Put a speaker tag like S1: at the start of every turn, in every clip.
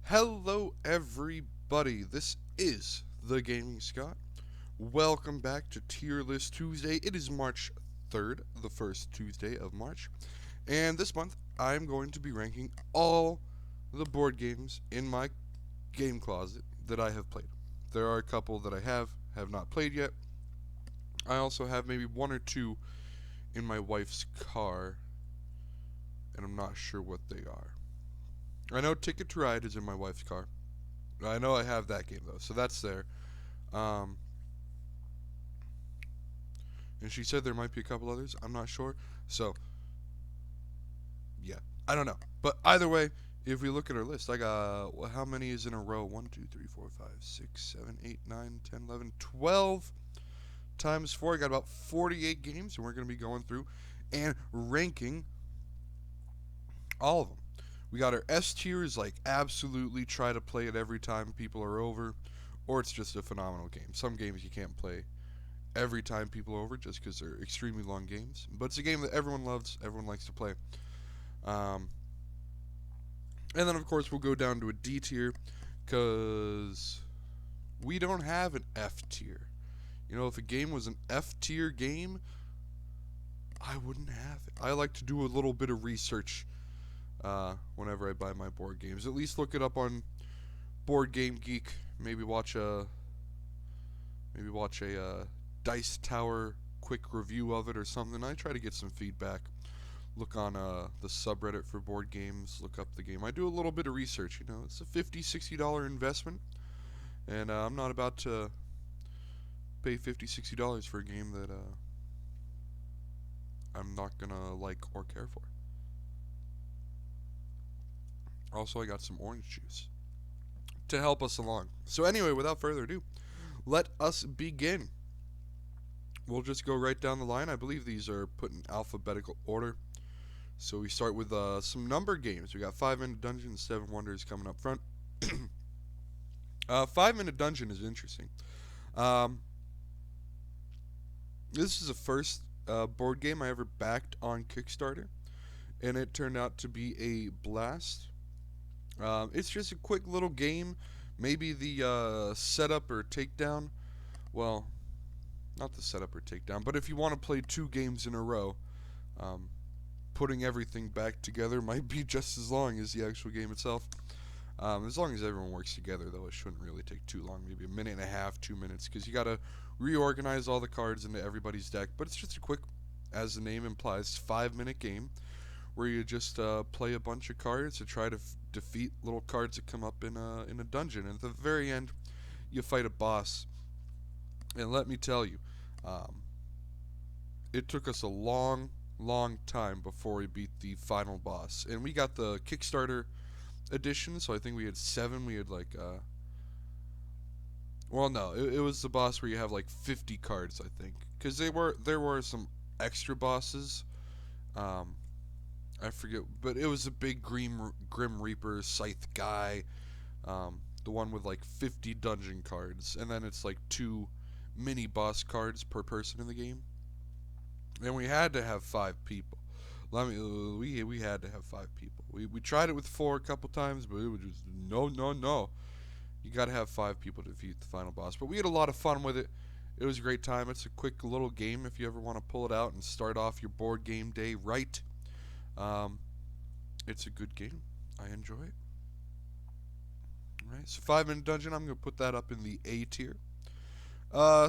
S1: Hello, everybody. This is the Gaming Scott. Welcome back to Tier List Tuesday. It is March 3rd, the first Tuesday of March. And this month, I'm going to be ranking all the board games in my game closet that I have played. There are a couple that I have not played yet. I also have maybe one or two in my wife's car, and I'm not sure what they are. I know Ticket to Ride is in my wife's car. I know I have that game though, so that's there. Um, and she said there might be a couple others. I'm not sure. So yeah, I don't know. But either way, if we look at our list, I got how many is in a row? 1, 2, 3, 4, 5, 6, 7, 8, 9, 10, 11, 12 times 4. I got about 48 games, and we're going to be going through and ranking all of them. We got our S tiers, like absolutely try to play it every time people are over, or it's just a phenomenal game. Some games you can't play every time people are over just because they're extremely long games, but it's a game that everyone loves, everyone likes to play. Um, and then, of course, we'll go down to a D tier because we don't have an F tier. You know, if a game was an F tier game, I wouldn't have it. I like to do a little bit of research whenever I buy my board games. At least look it up on Board Game Geek. Maybe watch a Dice Tower quick review of it or something. I try to get some feedback. Look on the subreddit for board games. Look up the game. I do a little bit of research. You know, it's a $50, $60 investment, and I'm not about to pay $50, $60 for a game that I'm not gonna like or care for. Also, I got some orange juice to help us along. So anyway, without further ado, let us begin. We'll just go right down the line. I believe these are put in alphabetical order. So we start with some number games. We got 5 Minute Dungeon and Seven Wonders coming up front. 5 Minute Dungeon is interesting. Um, this is the first board game I ever backed on Kickstarter, and it turned out to be a blast. It's just a quick little game. Maybe the setup or takedown. Well, not the setup or takedown, but if you want to play two games in a row, um, putting everything back together might be just as long as the actual game itself. As long as everyone works together, though, it shouldn't really take too long. Maybe a minute and a half, 2 minutes, because you gotta reorganize all the cards into everybody's deck. But it's just a quick, as the name implies, 5 minute game where you just play a bunch of cards to try to defeat little cards that come up in a dungeon. And at the very end, you fight a boss. And let me tell you, um, it took us a long, long time before we beat the final boss. And we got the Kickstarter edition, so I think we had 7. We had like, well, no, it was the boss where you have like 50 cards, I think, because there were some extra bosses. Um, I forget, but it was a big Grim Reaper Scythe guy, the one with like 50 dungeon cards, and then it's like 2 mini boss cards per person in the game. And we had to have 5 people. We had to have 5 people. We tried it with 4 a couple times, but it was just no, no, no. You got to have 5 people to defeat the final boss. But we had a lot of fun with it. It was a great time. It's a quick little game if you ever want to pull it out and start off your board game day right. Um, it's a good game. I enjoy it. All right, so 5 Minute Dungeon. I'm gonna put that up in the A tier.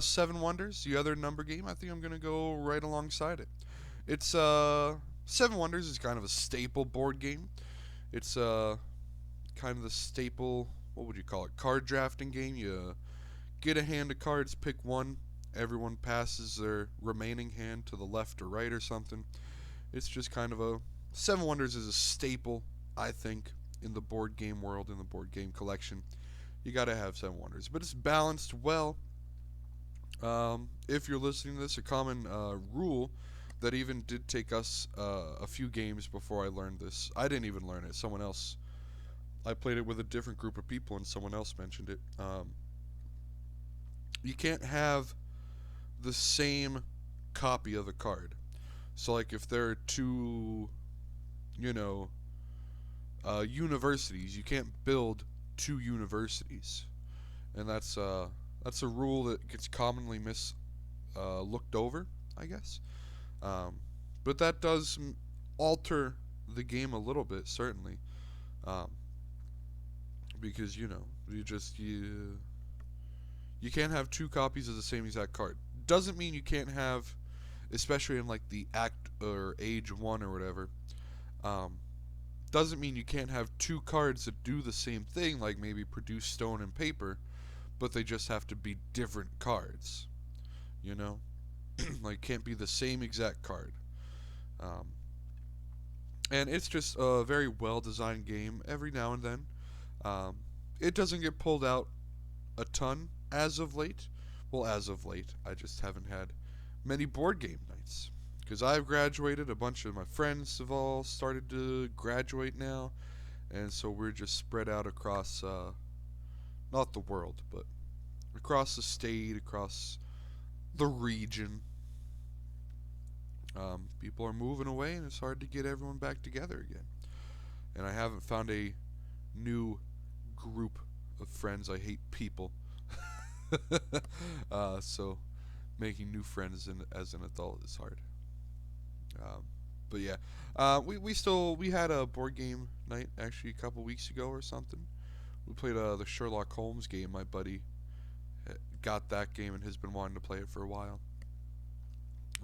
S1: Seven Wonders, the other number game. I think I'm gonna go right alongside it. It's Seven Wonders is kind of a staple board game. It's kind of the staple. What would you call it? Card drafting game. You get a hand of cards, pick one. Everyone passes their remaining hand to the left or right or something. It's just kind of a Seven Wonders is a staple, I think, in the board game world, in the board game collection. You got to have Seven Wonders, but it's balanced well. If you're listening to this, a common rule that even did take us a few games before I learned this. I didn't even learn it. Someone else. I played it with a different group of people, and someone else mentioned it. You can't have the same copy of a card. So, like, if there are two, you know, universities, you can't build two universities, and that's a rule that gets commonly looked over, I guess. Um, but that does alter the game a little bit, certainly, um, because you can't have two copies of the same exact card. Doesn't mean you can't have, especially in like the Act or Age 1 or whatever. Um, doesn't mean you can't have two cards that do the same thing, like maybe produce stone and paper, but they just have to be different cards. You know, like can't be the same exact card. Um, and it's just a very well designed game. Every now and then, um, it doesn't get pulled out a ton as of late. Well, as of late, I just haven't had many board game nights because I've graduated. A bunch of my friends have all started to graduate now, and so we're just spread out across not the world, but across the state, across the region. People are moving away, and it's hard to get everyone back together again. And I haven't found a new group of friends. I hate people. So making new friends as an adult is hard. Um, but yeah, we had a board game night actually a couple weeks ago or something. We played the Sherlock Holmes game. My buddy got that game and has been wanting to play it for a while.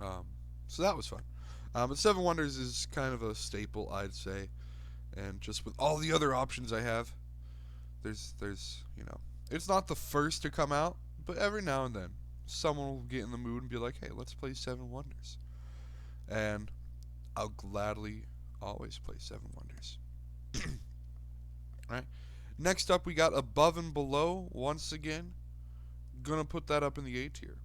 S1: Um, so that was fun. But Seven Wonders is kind of a staple, I'd say, and just with all the other options I have, there's it's not the first to come out, but every now and then someone will get in the mood and be like, hey, let's play Seven Wonders, and I'll gladly always play Seven Wonders. All right. Next up, we got Above and Below once again. Gonna put that up in the A tier.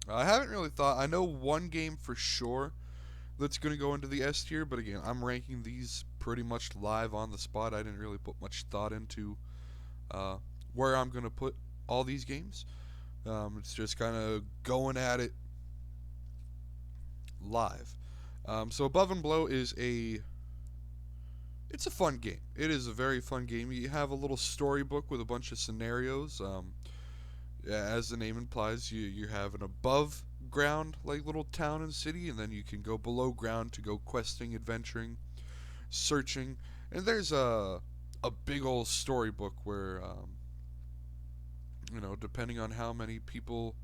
S1: I haven't really thought. I know one game for sure that's going to go into the S tier, but again, I'm ranking these pretty much live on the spot. I didn't really put much thought into uh, where I'm going to put all these games. It's just kind of going at it live. So Above and Below it's a fun game. It is a very fun game. You have a little storybook with a bunch of scenarios. As the name implies, you have an above ground like little town and city, and then you can go below ground to go questing, adventuring, searching. And there's a big old storybook where depending on how many people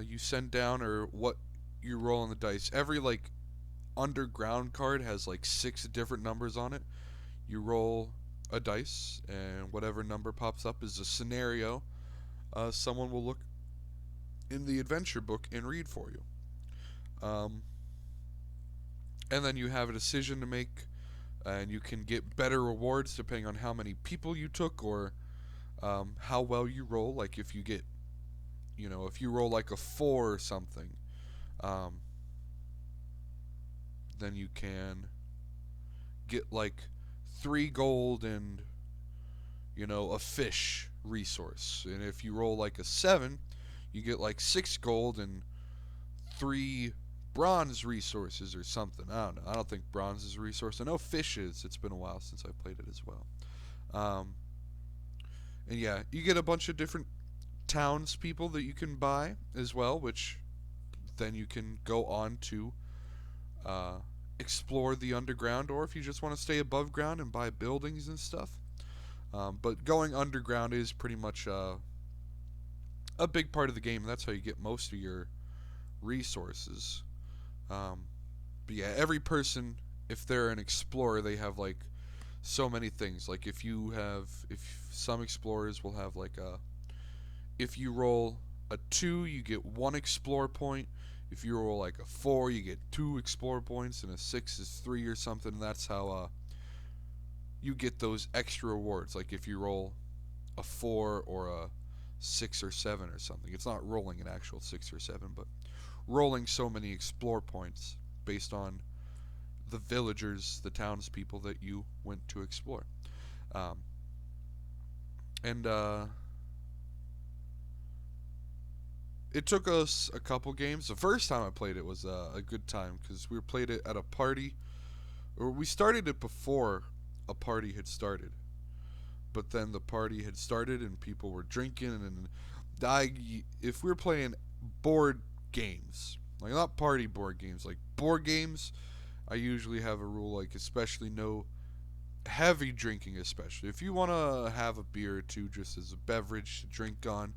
S1: you send down or what you roll on the dice, every like underground card has like 6 different numbers on it. You roll a dice, and whatever number pops up is a scenario someone will look in the adventure book and read for you. Um, and then you have a decision to make, and you can get better rewards depending on how many people you took or how well you roll. Like if you get, if you roll like a 4 or something, um, then you can get like 3 gold and a fish resource. And if you roll like a 7, you get like 6 gold and 3 bronze resources or something. I don't know. I don't think bronze is a resource. I know fish is. It's been a while since I played it as well. And yeah, you get a bunch of different townspeople that you can buy as well, which then you can go on to explore the underground, or if you just want to stay above ground and buy buildings and stuff. But going underground is pretty much a big part of the game, and that's how you get most of your resources. But yeah, every person, if they're an explorer, they have like so many things. Like if some explorers will have like if you roll a 2, you get 1 explore point. If you roll like a 4, you get 2 explore points, and a 6 is 3 or something. And that's how you get those extra rewards. Like if you roll a 4 or a 6 or 7 or something. It's not rolling an actual 6 or 7, but rolling so many explore points based on the villagers, the townspeople that you went to explore. And it took us a couple games. The first time I played it was a good time because we played it at a party, or we started it before a party had started. but then the party had started and people were drinking, and if we're playing board games, like not party board games, like board games, I usually have a rule like especially no heavy drinking, especially if you want to have a beer or two just as a beverage to drink on,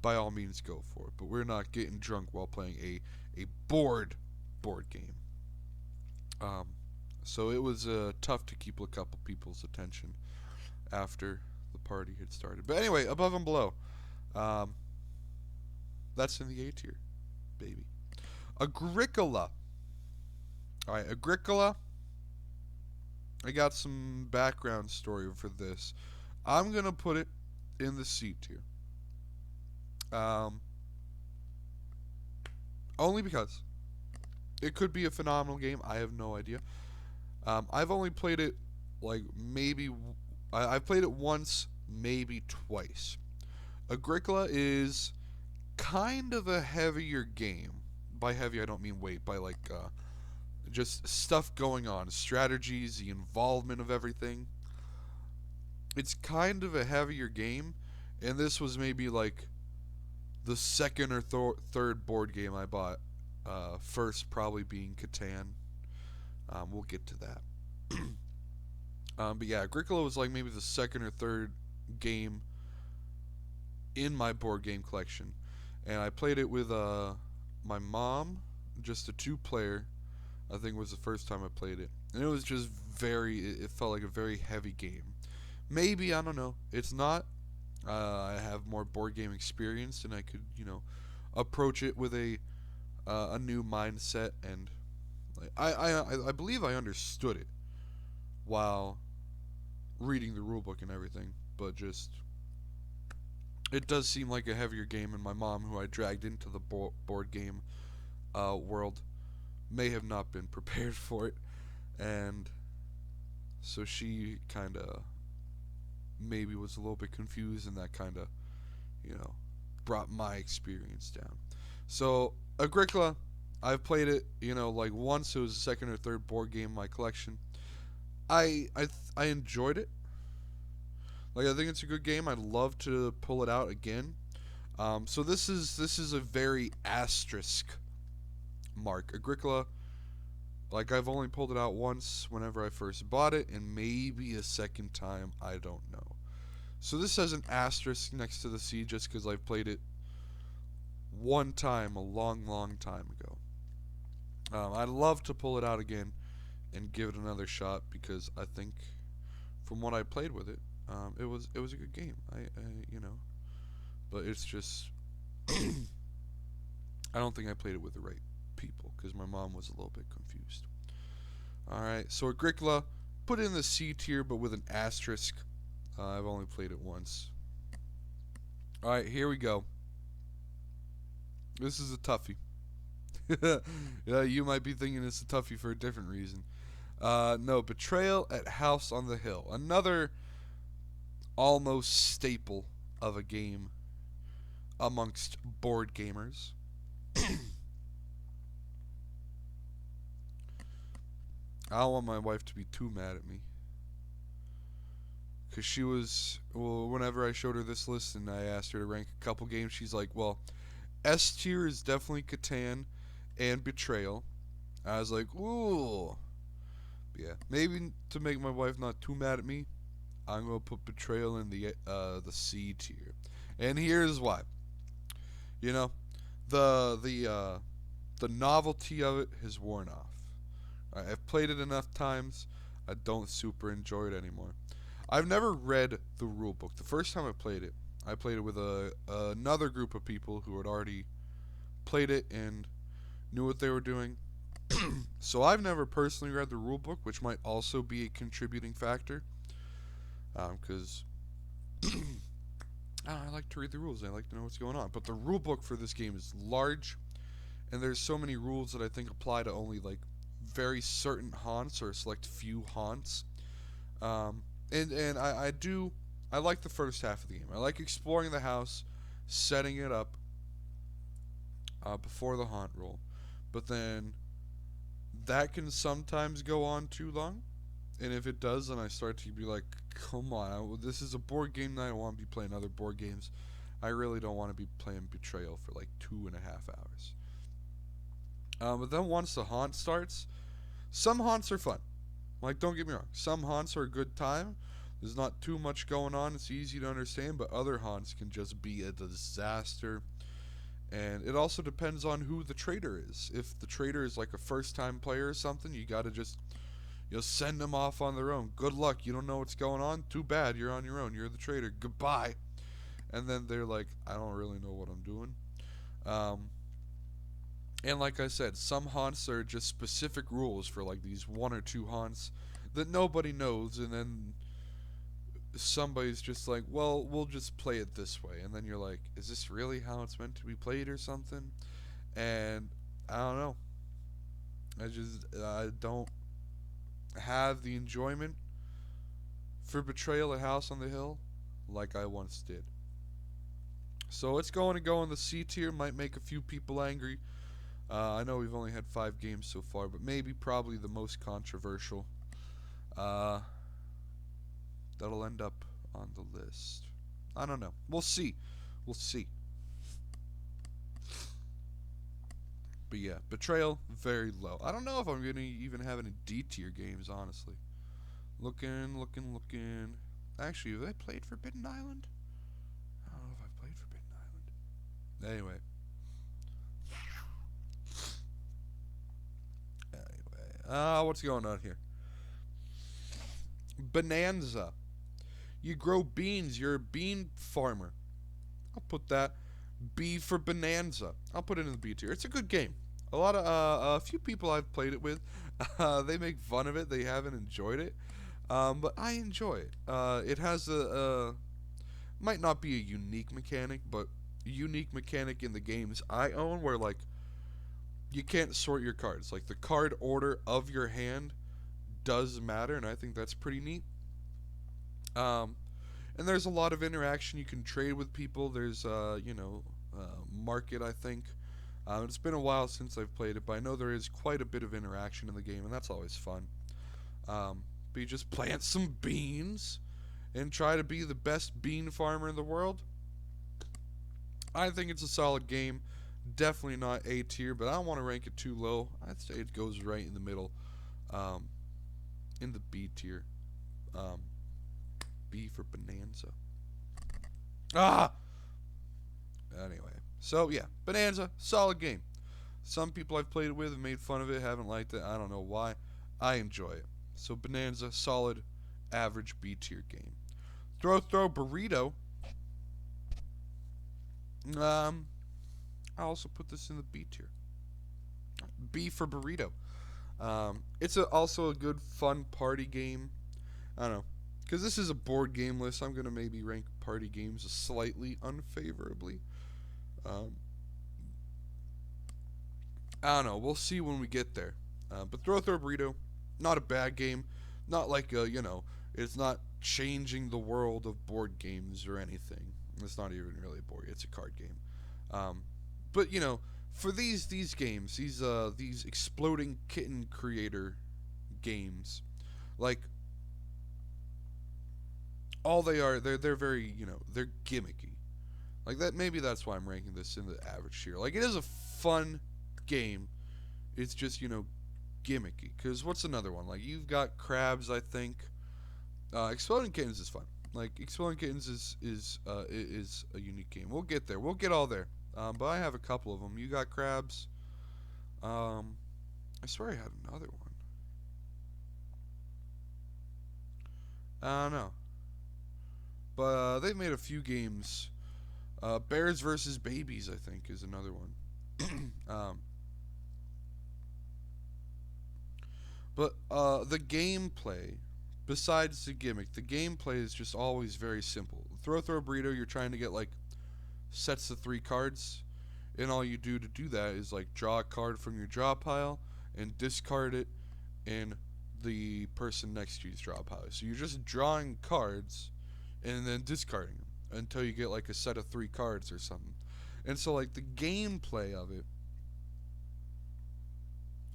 S1: by all means go for it, but we're not getting drunk while playing a board game. um, so it was tough to keep a couple people's attention after the party had started. But anyway, above and below, um, that's in the A tier, baby. Agricola. All right, Agricola. I got some background story for this. I'm gonna put it in the C tier. Um, Only because it could be a phenomenal game. I have no idea. I've only played it like maybe I've played it once, maybe twice. Agricola is kind of a heavier game. By heavy, I don't mean weight. By like just stuff going on, strategies, the involvement of everything. It's kind of a heavier game, and this was maybe like the second or third board game I bought. First probably being Catan. We'll get to that. But yeah, Agricola was like maybe the second or third game in my board game collection, and I played it with my mom, just a two-player. I think was the first time I played it, and it was just very. It felt like a very heavy game. Maybe I don't know. It's not. I have more board game experience, and I could approach it with a new mindset, and like, I believe I understood it while reading the rulebook and everything, but just it does seem like a heavier game, and my mom, who I dragged into the board game world, may have not been prepared for it, and so she kind of maybe was a little bit confused, and that kind of brought my experience down. So Agricola, I've played it like once. It was the second or third board game in my collection. I enjoyed it. Like, I think it's a good game. I'd love to pull it out again. So this is a very asterisk mark. Agricola, like, I've only pulled it out once whenever I first bought it, and maybe a second time, I don't know. So this has an asterisk next to the C just because I've played it one time a long, long time ago. I'd love to pull it out again and give it another shot because I think from what I played with it, it was a good game. But it's just I don't think I played it with the right people because my mom was a little bit confused. All right, so Agricola, put in the C tier, but with an asterisk. I've only played it once. All right, here we go. This is a toughie. Yeah, you might be thinking it's a toughie for a different reason. No, Betrayal at House on the Hill. Another almost staple of a game amongst board gamers. I don't want my wife to be too mad at me. Because she was, well, whenever I showed her this list and I asked her to rank a couple games, she's like, well, S tier is definitely Catan and Betrayal. I was like, ooh. But yeah, maybe to make my wife not too mad at me, I'm going to put Betrayal in the C tier. And here's why. You know, the novelty of it has worn off. I've played it enough times. I don't super enjoy it anymore. I've never read the rule book. The first time I played it with another group of people who had already played it and knew what they were doing. So I've never personally read the rule book, which might also be a contributing factor. Because I like to read the rules. I like to know what's going on. But the rule book for this game is large, and there's so many rules that I think apply to only like very certain haunts or a select few haunts. And I like the first half of the game. I like exploring the house, setting it up before the haunt roll, but then that can sometimes go on too long, and if it does, then I start to be like Come on, this is a board game night. I want to be playing other board games. I really don't want to be playing Betrayal for like 2.5 hours. But then once the haunt starts, some haunts are fun. Like, don't get me wrong, some haunts are a good time. There's not too much going on. It's easy to understand, but other haunts can just be a disaster. And it also depends on who the trader is. If the trader is like a first-time player or something, you got to just send them off on their own. Good luck. You don't know what's going on. Too bad. You're on your own. You're the trader. Goodbye. And then they're like, I don't really know what I'm doing. Um, and like I said, some haunts are just specific rules for like these one or two haunts that nobody knows, and then somebody's just like, well, we'll just play it this way. And then you're like, is this really how it's meant to be played or something? And I don't know. I don't have the enjoyment for Betrayal at House on the Hill like I once did. So it's going to go in the C tier. Might make a few people angry. I know we've only had 5 games so far, but maybe probably the most controversial. Uh, that'll end up on the list. I don't know. We'll see. We'll see. But yeah, Betrayal, very low. I don't know if I'm going to even have any D tier games, honestly. Looking. Actually, have I played Forbidden Island? I don't know if I've played Forbidden Island. Anyway. What's going on here? Bonanza. You grow beans. You're a bean farmer. I'll put that. B for Bonanza. I'll put it in the B tier. It's a good game. A few people I've played it with, they make fun of it. They haven't enjoyed it, but I enjoy it. It has might not be a unique mechanic, but a unique mechanic in the games I own where like you can't sort your cards. Like the card order of your hand does matter, and I think that's pretty neat. Um, and there's a lot of interaction. You can trade with people. There's market, I think. It's been a while since I've played it, but I know there is quite a bit of interaction in the game, and that's always fun. But you just plant some beans and try to be the best bean farmer in the world. I think it's a solid game. Definitely not A tier, but I don't want to rank it too low. I'd say it goes right in the middle, um, in the B tier. Um, B for Bonanza. Ah! Anyway, so yeah, Bonanza, solid game. Some people I've played it with have made fun of it, haven't liked it. I don't know why. I enjoy it. So Bonanza, solid, average B tier game. Throw Burrito. I also put this in the B tier. B for Burrito. It's also a good fun party game. I don't know. Because this is a board game list, I'm going to maybe rank party games slightly unfavorably. I don't know. We'll see when we get there. But Throw Burrito, not a bad game. Not like, it's not changing the world of board games or anything. It's not even really a board. It's a card game. But for these games, these exploding kitten creator games, like all they are, they're very they're gimmicky. Like that, maybe that's why I'm ranking this in the average tier. Like it is a fun game. It's just gimmicky. Cause what's another one? Like you've got Crabs, I think. Exploding Kittens is fun. Like Exploding Kittens is a unique game. We'll get there. We'll get all there. But I have a couple of them. You got Crabs. I swear I had another one. I don't know. But they've made a few games. Bears versus Babies, I think, is another one. But the gameplay, besides the gimmick, the gameplay is just always very simple. Throw Burrito, you're trying to get like sets of 3 cards, and all you do to do that is like draw a card from your draw pile and discard it in the person next to you's draw pile. So you're just drawing cards and then discarding them until you get like a set of 3 cards or something. And so like the gameplay of it,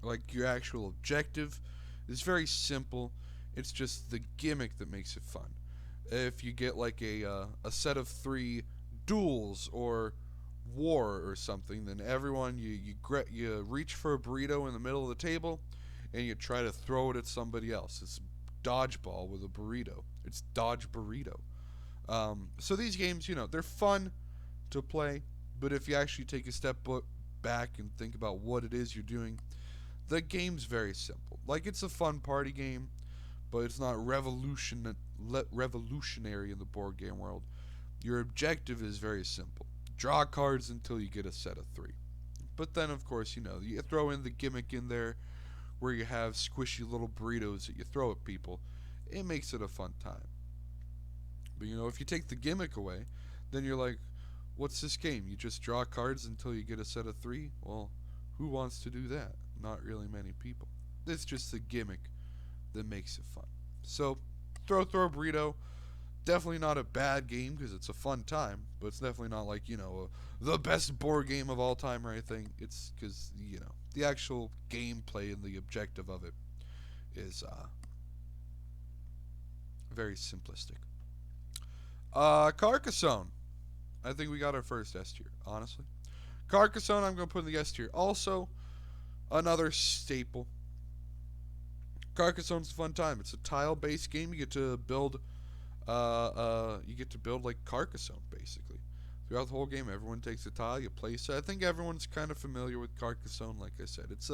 S1: like your actual objective, is very simple. It's just the gimmick that makes it fun. if you get like a set of three duels or war or something, then everyone you reach for a burrito in the middle of the table, and you try to throw it at somebody else. It's dodgeball with a burrito. It's dodge burrito. So these games, they're fun to play, but if you actually take a step back and think about what it is you're doing, the game's very simple. Like, it's a fun party game, but it's not revolutionary in the board game world. Your objective is very simple: draw cards until you get a set of three. But then, of course, you throw in the gimmick in there where you have squishy little burritos that you throw at people. It makes it a fun time. But if you take the gimmick away, then you're like, what's this game? You just draw cards until you get a set of three? Well, who wants to do that? Not really many people. It's just the gimmick that makes it fun. So, throw burrito. Definitely not a bad game because it's a fun time, but it's definitely not like, the best board game of all time or anything. It's because, the actual gameplay and the objective of it is very simplistic. Carcassonne. I think we got our first S tier, honestly. Carcassonne, I'm going to put in the S tier. Also, another staple. Carcassonne's a fun time. It's a tile-based game. You get to build, like Carcassonne, basically. Throughout the whole game, everyone takes a tile, you place it. I think everyone's kind of familiar with Carcassonne. Like I said, it's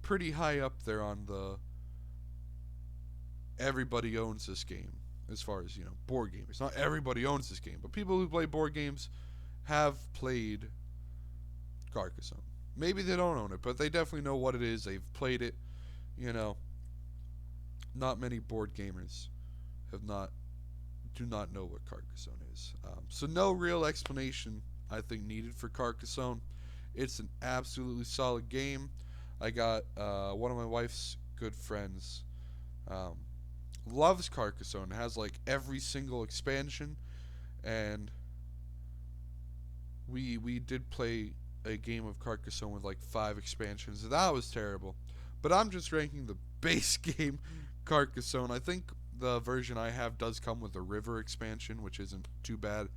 S1: pretty high up there on the everybody owns this game as far as board gamers. Not everybody owns this game, but people who play board games have played Carcassonne. Maybe they don't own it, but they definitely know what it is. They've played it. Not many board gamers do not know what Carcassonne is. So no real explanation, I think, needed for Carcassonne. It's an absolutely solid game. I got one of my wife's good friends loves Carcassonne. It has like every single expansion, and we did play a game of Carcassonne with like 5 expansions. That was terrible. But I'm just ranking the base game Carcassonne. I think the version I have does come with a river expansion, which isn't too bad.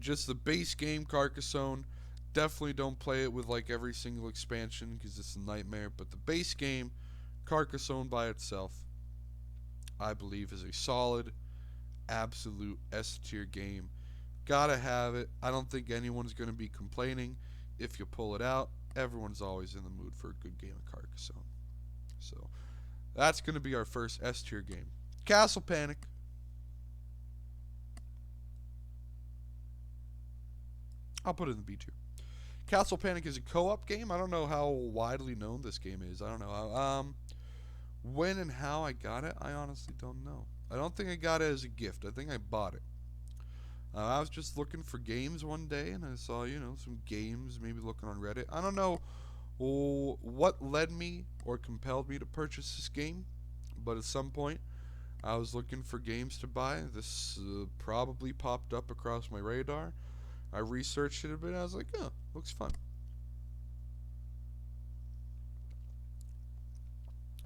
S1: Just the base game Carcassonne. Definitely don't play it with like every single expansion because it's a nightmare. But the base game Carcassonne by itself, I believe, is a solid, absolute S tier game. Gotta have it. I don't think anyone's going to be complaining if you pull it out. Everyone's always in the mood for a good game of Carcassonne. So that's going to be our first S tier game. Castle Panic. I'll put it in the B tier. Castle Panic is a co-op game. I don't know how widely known this game is. I don't know. When and how I got it, I honestly don't know. I don't think I got it as a gift. I think I bought it. I was just looking for games one day, and I saw, some games, maybe looking on Reddit. I don't know what led me or compelled me to purchase this game, but at some point, I was looking for games to buy. This probably popped up across my radar. I researched it a bit, and I was like, oh, looks fun.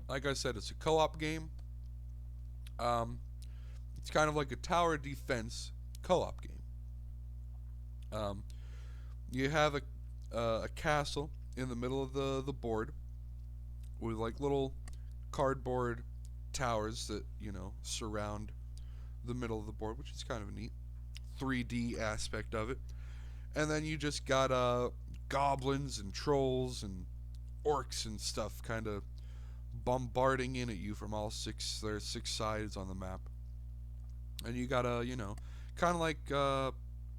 S1: Like I said, it's a co-op game. It's kind of like a tower defense co-op game. You have a castle in the middle of the board with like little cardboard towers that surround the middle of the board, which is kind of a neat 3D aspect of it. And then you just got goblins and trolls and orcs and stuff kind of bombarding in at you from all 6 sides on the map. And you got kind of like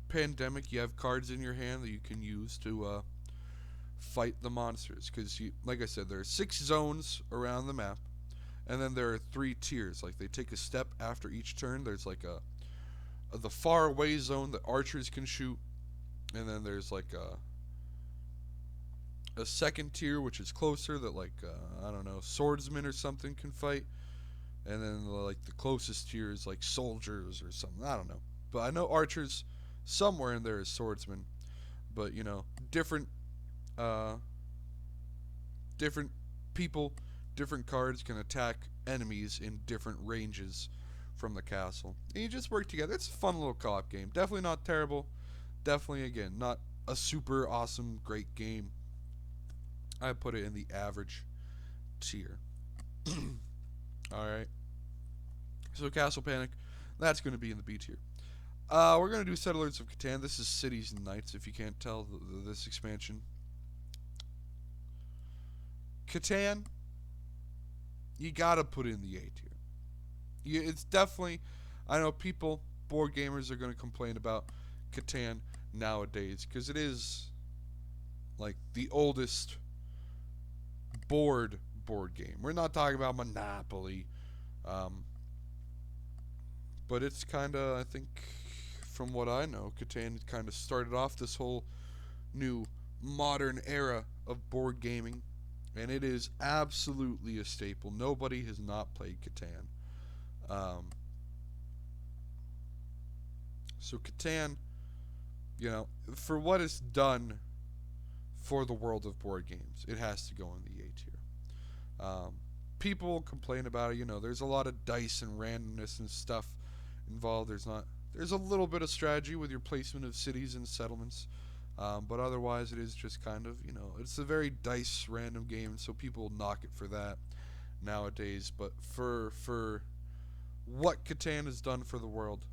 S1: Pandemic, you have cards in your hand that you can use to fight the monsters. Because, like I said, there are 6 zones around the map, and then there are 3 tiers. Like, they take a step after each turn. There's like the far away zone that archers can shoot, and then there's like a second tier which is closer that like I don't know, swordsmen or something can fight, and then like the closest tier is like soldiers or something. I don't know, but I know archers somewhere in there is swordsmen, but different different people, different cards can attack enemies in different ranges from the castle. And you just work together. It's a fun little co-op game. Definitely not terrible. Definitely, again, not a super awesome, great game. I put it in the average tier. Alright. So Castle Panic, that's going to be in the B tier. We're going to do Settlers of Catan. This is Cities and Knights, if you can't tell this expansion. Catan, you got to put in the A tier. It's definitely, I know people, board gamers, are going to complain about Catan nowadays because it is like the oldest board game. We're not talking about Monopoly, but it's kind of, I think, from what I know, Catan kind of started off this whole new modern era of board gaming, and it is absolutely a staple. Nobody has not played Catan. So Catan, for what it's done for the world of board games, it has to go in the A tier. People complain about it. There's a lot of dice and randomness and stuff involved. There's a little bit of strategy with your placement of cities and settlements, but otherwise it is just kind of, it's a very dice random game, so people knock it for that nowadays. But for what Catan has done for the world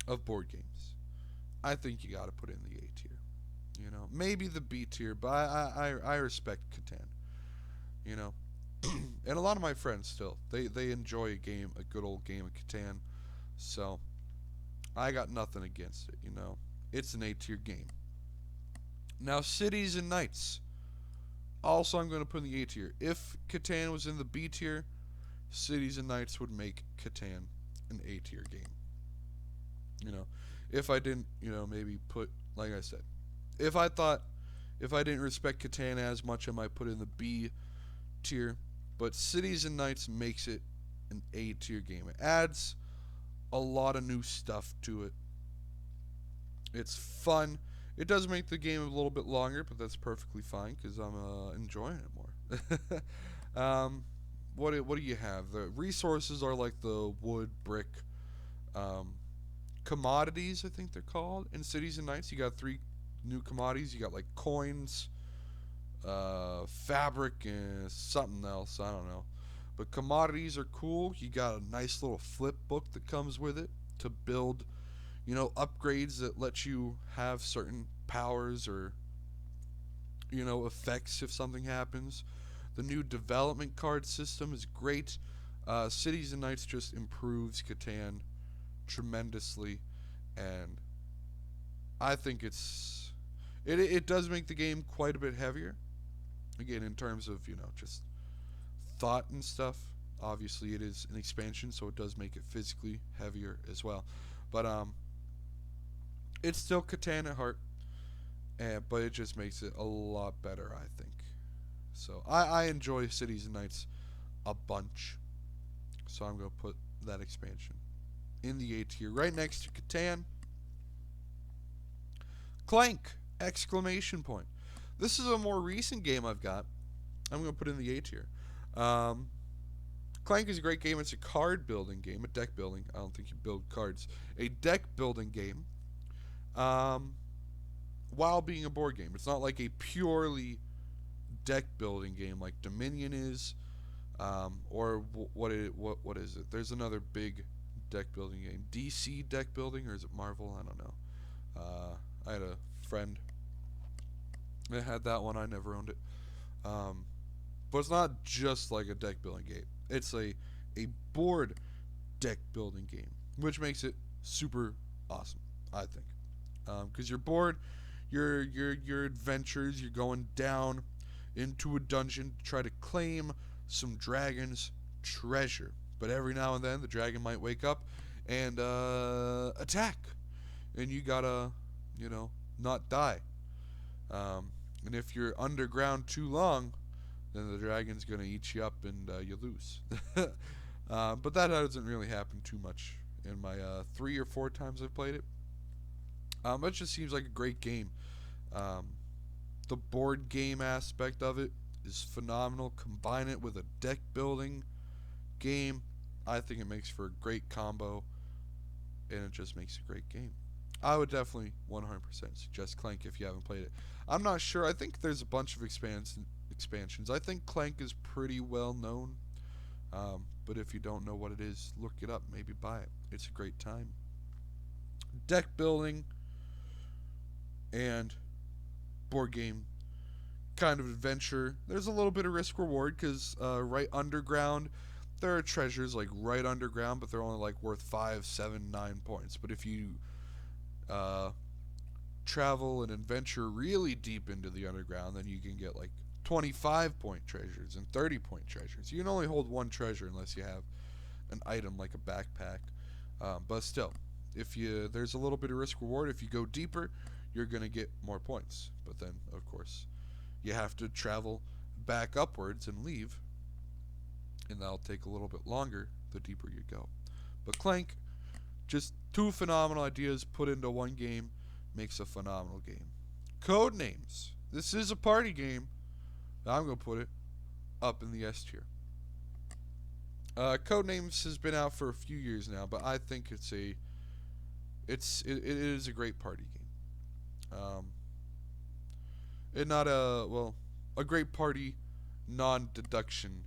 S1: of board games, I think you got to put in the A tier. Maybe the B tier, but I respect Catan. And a lot of my friends still they enjoy a good old game of Catan, so I got nothing against it. It's an A tier game. Now Cities and Knights, also I'm going to put in the A tier. If Catan was in the B tier, Cities and Knights would make Catan an A tier game. If I didn't, maybe put, like I said, if I didn't respect Catan as much, I might put it in the B tier. But Cities and Knights makes it an A tier game. It adds a lot of new stuff to it. It's fun. It does make the game a little bit longer, but that's perfectly fine because I'm enjoying it more. What do you have? The resources are like the wood, brick, commodities, I think they're called, in Cities and Knights. You got 3 new commodities. You got like coins, fabric, and something else. I don't know. But commodities are cool. You got a nice little flip book that comes with it to build, upgrades that let you have certain powers or, effects if something happens. The new development card system is great. Cities and Knights just improves Catan tremendously, and I think it does make the game quite a bit heavier. Again, in terms of just thought and stuff. Obviously, it is an expansion, so it does make it physically heavier as well. But it's still Catan at heart, but it just makes it a lot better, I think. So I enjoy Cities and Knights a bunch. So I'm going to put that expansion in the A tier, right next to Catan. Clank! Exclamation point. This is a more recent game I've got. I'm going to put in the A tier. Clank is a great game. It's a card building game, a deck building. I don't think you build cards. A deck building game, while being a board game. It's not like a purely deck building game like Dominion is, or what is it? There's another big deck building game. DC deck building, or is it Marvel? I don't know. I had a friend that had that one. I never owned it. But it's not just like a deck building game. It's a board deck building game, which makes it super awesome, I think. Because you're bored, your adventures, you're going down into a dungeon to try to claim some dragon's treasure. But every now and then, the dragon might wake up and attack, and you gotta, not die. And if you're underground too long, then the dragon's gonna eat you up and you lose. But that doesn't really happen too much in my 3 or 4 times I've played it. It just seems like a great game. The board game aspect of it is phenomenal. Combine it with a deck building game, I think it makes for a great combo, and it just makes a great game. I would definitely 100% suggest Clank if you haven't played it. I'm not sure. I think there's a bunch of expansions. I think Clank is pretty well known, but if you don't know what it is, look it up. Maybe buy it. It's a great time. Deck building and board game kind of adventure. There's a little bit of risk reward because right underground, there are treasures like right underground, but they're only like worth 5, 7, 9 points. But if you uh, travel and adventure really deep into the underground, then you can get like 25-point treasures and 30-point treasures. You can only hold one treasure unless you have an item like a backpack. But still, if you there's a little bit of risk reward. If you go deeper, you're gonna get more points. But then, of course, you have to travel back upwards and leave, and that'll take a little bit longer the deeper you go. But Clank, just two phenomenal ideas put into one game, makes a phenomenal game. Codenames. This is a party game. I'm going to put it up in the S tier. Codenames has been out for a few years now, but I think it is a great party game. It not a great party non-deduction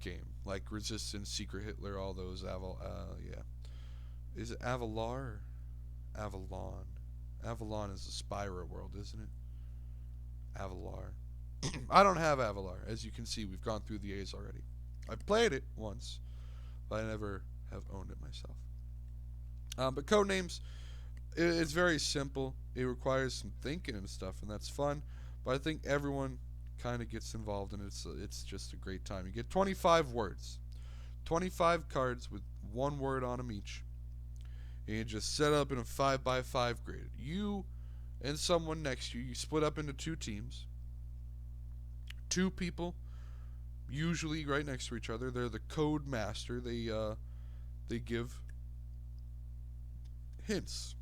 S1: game like Resistance, Secret Hitler, all those yeah. Is it Avalar or Avalon? Avalon is the Spyro world, isn't it? Avalar. I don't have Avalar. As you can see, we've gone through the A's already. I've played it once, but I never have owned it myself. But Codenames, it's very simple. It requires some thinking and stuff, and that's fun. But I think everyone kind of gets involved, and it's just a great time. You get 25 words, 25 cards with one word on them each, and you just set up in a 5x5 grid. You and someone next to you, you split up into two teams. Two people, usually right next to each other. They're the code master. They give hints.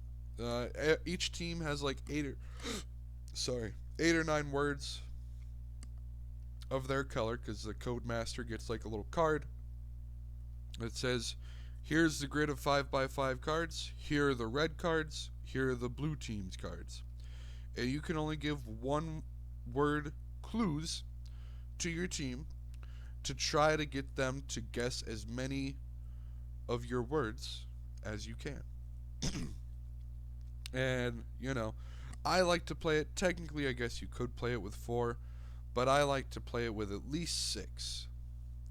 S1: Each team has like 8 or 9 words of their color, because the code master gets like a little card that says, here's the grid of 5x5 cards, here are the red cards, here are the blue team's cards. And you can only give one word clues to your team to try to get them to guess as many of your words as you can. And, I like to play it. Technically, I guess you could play it with 4, but I like to play it with at least 6.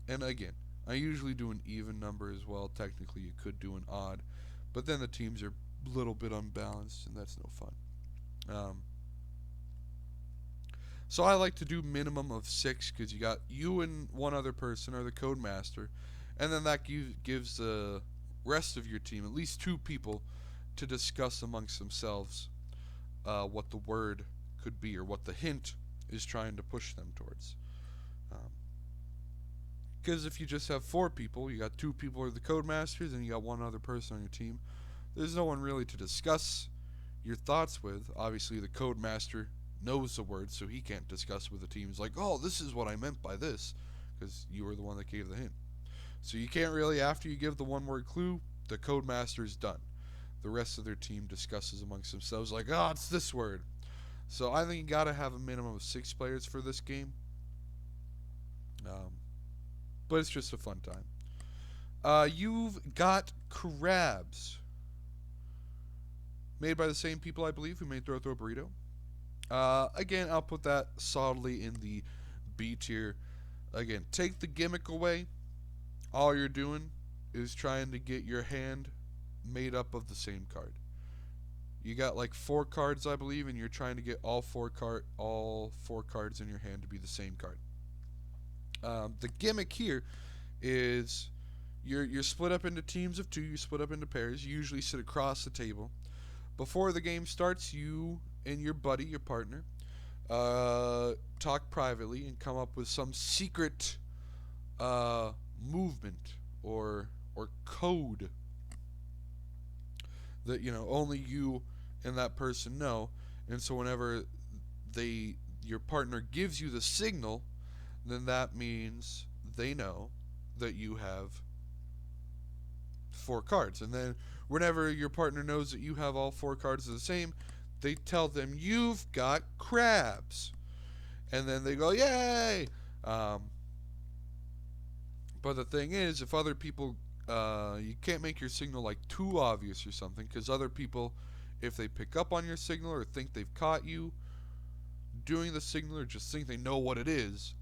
S1: And again, I usually do an even number as well. Technically, you could do an odd, but then the teams are a little bit unbalanced, and that's no fun. So I like to do minimum of 6, because you got you and one other person or the code master, and then that gives the rest of your team at least 2 people to discuss amongst themselves what the word could be, or what the hint is trying to push them towards. Because if you just have 4 people, you got 2 people are the code masters, and you got one other person on your team, there's no one really to discuss your thoughts with. Obviously, the code master knows the word, so he can't discuss with the team. He's like, oh, this is what I meant by this, because you were the one that gave the hint. So you can't really, after you give the one word clue, the code master is done. The rest of their team discusses amongst themselves, like, oh, it's this word. So I think you gotta have a minimum of 6 players for this game. But it's just a fun time. You've got Crabs, made by the same people, I believe, who made Throw Throw Burrito. Again, I'll put that solidly in the B tier. Again, take the gimmick away. All you're doing is trying to get your hand made up of the same card. You got like 4 cards, I believe, and you're trying to get all four cards in your hand to be the same card. The gimmick here is you're split up into teams of 2. You split up into pairs. You usually sit across the table. Before the game starts, you and your buddy, your partner, talk privately and come up with some secret movement or code that only you and that person know. And so whenever your partner gives you the signal, then that means they know that you have 4 cards. And then whenever your partner knows that you have all 4 cards of the same, they tell them you've got crabs. And then they go, yay! Um, but the thing is, if other people, you can't make your signal like too obvious or something, because other people, if they pick up on your signal or think they've caught you doing the signal or just think they know what it is,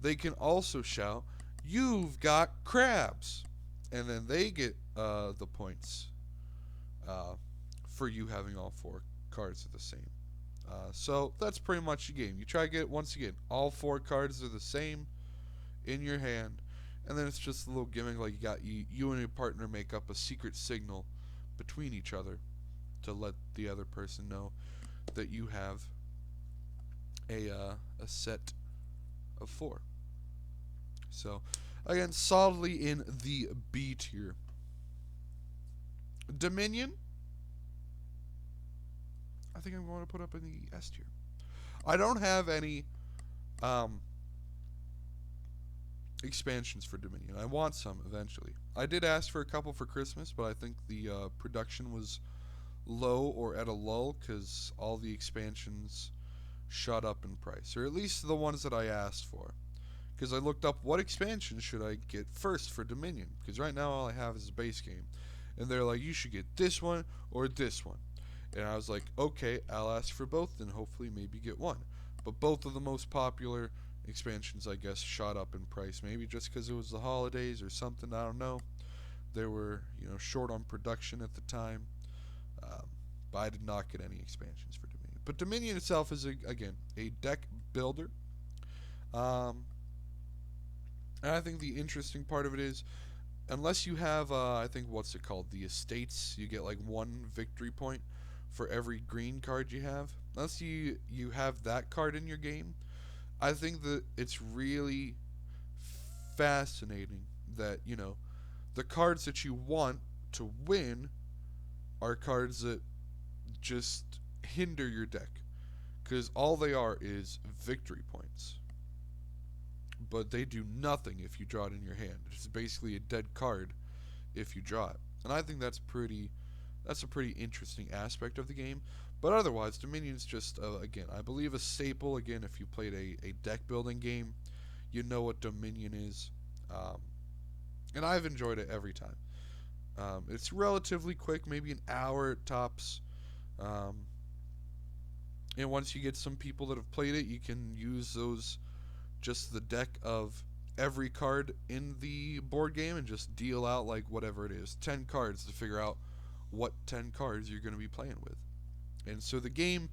S1: they can also shout, "You've got crabs," and then they get the points uh, for you having all 4 cards of the same. So that's pretty much the game. You try to get, once again, all 4 cards are the same in your hand, and then it's just a little gimmick like you and your partner make up a secret signal between each other to let the other person know that you have a set of 4. So again, solidly in the B tier. Dominion, I think I'm going to put up in the S tier. I don't have any um, expansions for Dominion. I want some eventually. I did ask for a couple for Christmas, but I think the production was low or at a lull because all the expansions shot up in price, or at least the ones that I asked for. Because I looked up what expansion should I get first for Dominion, because right now all I have is a base game. And they're like, you should get this one or this one. And I was like, okay, I'll ask for both and hopefully maybe get one. But both of the most popular expansions, I guess, shot up in price. Maybe just because it was the holidays or something, I don't know. They were, short on production at the time. But I did not get any expansions for Dominion. But Dominion itself is, again, a deck builder. And I think the interesting part of it is, unless you have, I think, what's it called? The estates, you get like 1 victory point for every green card you have. Unless you have that card in your game, I think that it's really fascinating that, the cards that you want to win are cards that just hinder your deck. Because all they are is victory points. But they do nothing if you draw it in your hand. It's basically a dead card if you draw it. And I think that's a pretty interesting aspect of the game. But otherwise, Dominion's just, again, I believe a staple. Again, if you played a deck building game, you know what Dominion is. And I've enjoyed it every time. It's relatively quick, maybe an hour tops. And once you get some people that have played it, you can use just the deck of every card in the board game and just deal out like whatever it is, 10 cards to figure out what 10 cards you're going to be playing with. And so the game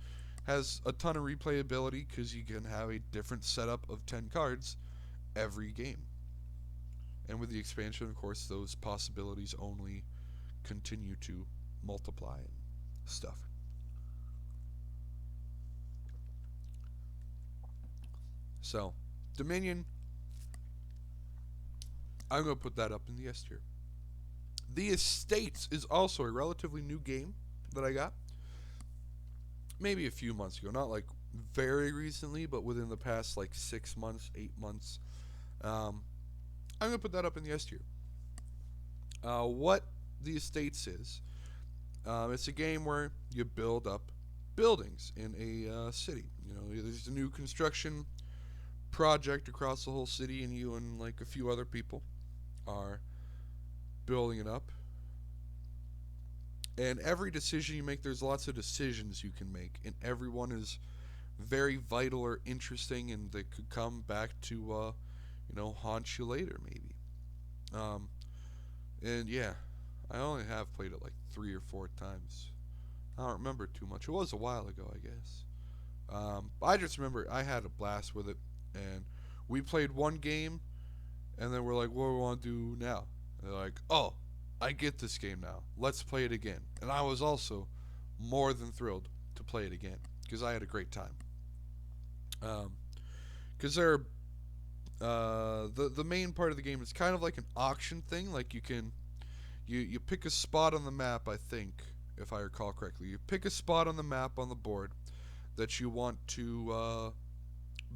S1: has a ton of replayability because you can have a different setup of 10 cards every game. And with the expansion, of course, those possibilities only continue to multiply and stuff. So, Dominion, I'm going to put that up in the S tier. The Estates is also a relatively new game that I got. Maybe a few months ago. Not like very recently, but within the past like 6 months, 8 months. I'm going to put that up in the S tier. What the Estates is, it's a game where you build up buildings in a city. There's a new construction project across the whole city, and you and like a few other people are building it up. And every decision you make, there's lots of decisions you can make, and every one is very vital or interesting, and they could come back to haunt you later maybe. And yeah, I only have played it like 3 or 4 times. I don't remember too much. It was a while ago, I guess. I just remember I had a blast with it, and we played one game, and then we're like, what do we want to do now? And they're like, oh, I get this game now. Let's play it again. And I was also more than thrilled to play it again because I had a great time. Because the main part of the game is kind of like an auction thing. Like you pick a spot on the map, I think, if I recall correctly. You pick a spot on the map on the board that you want to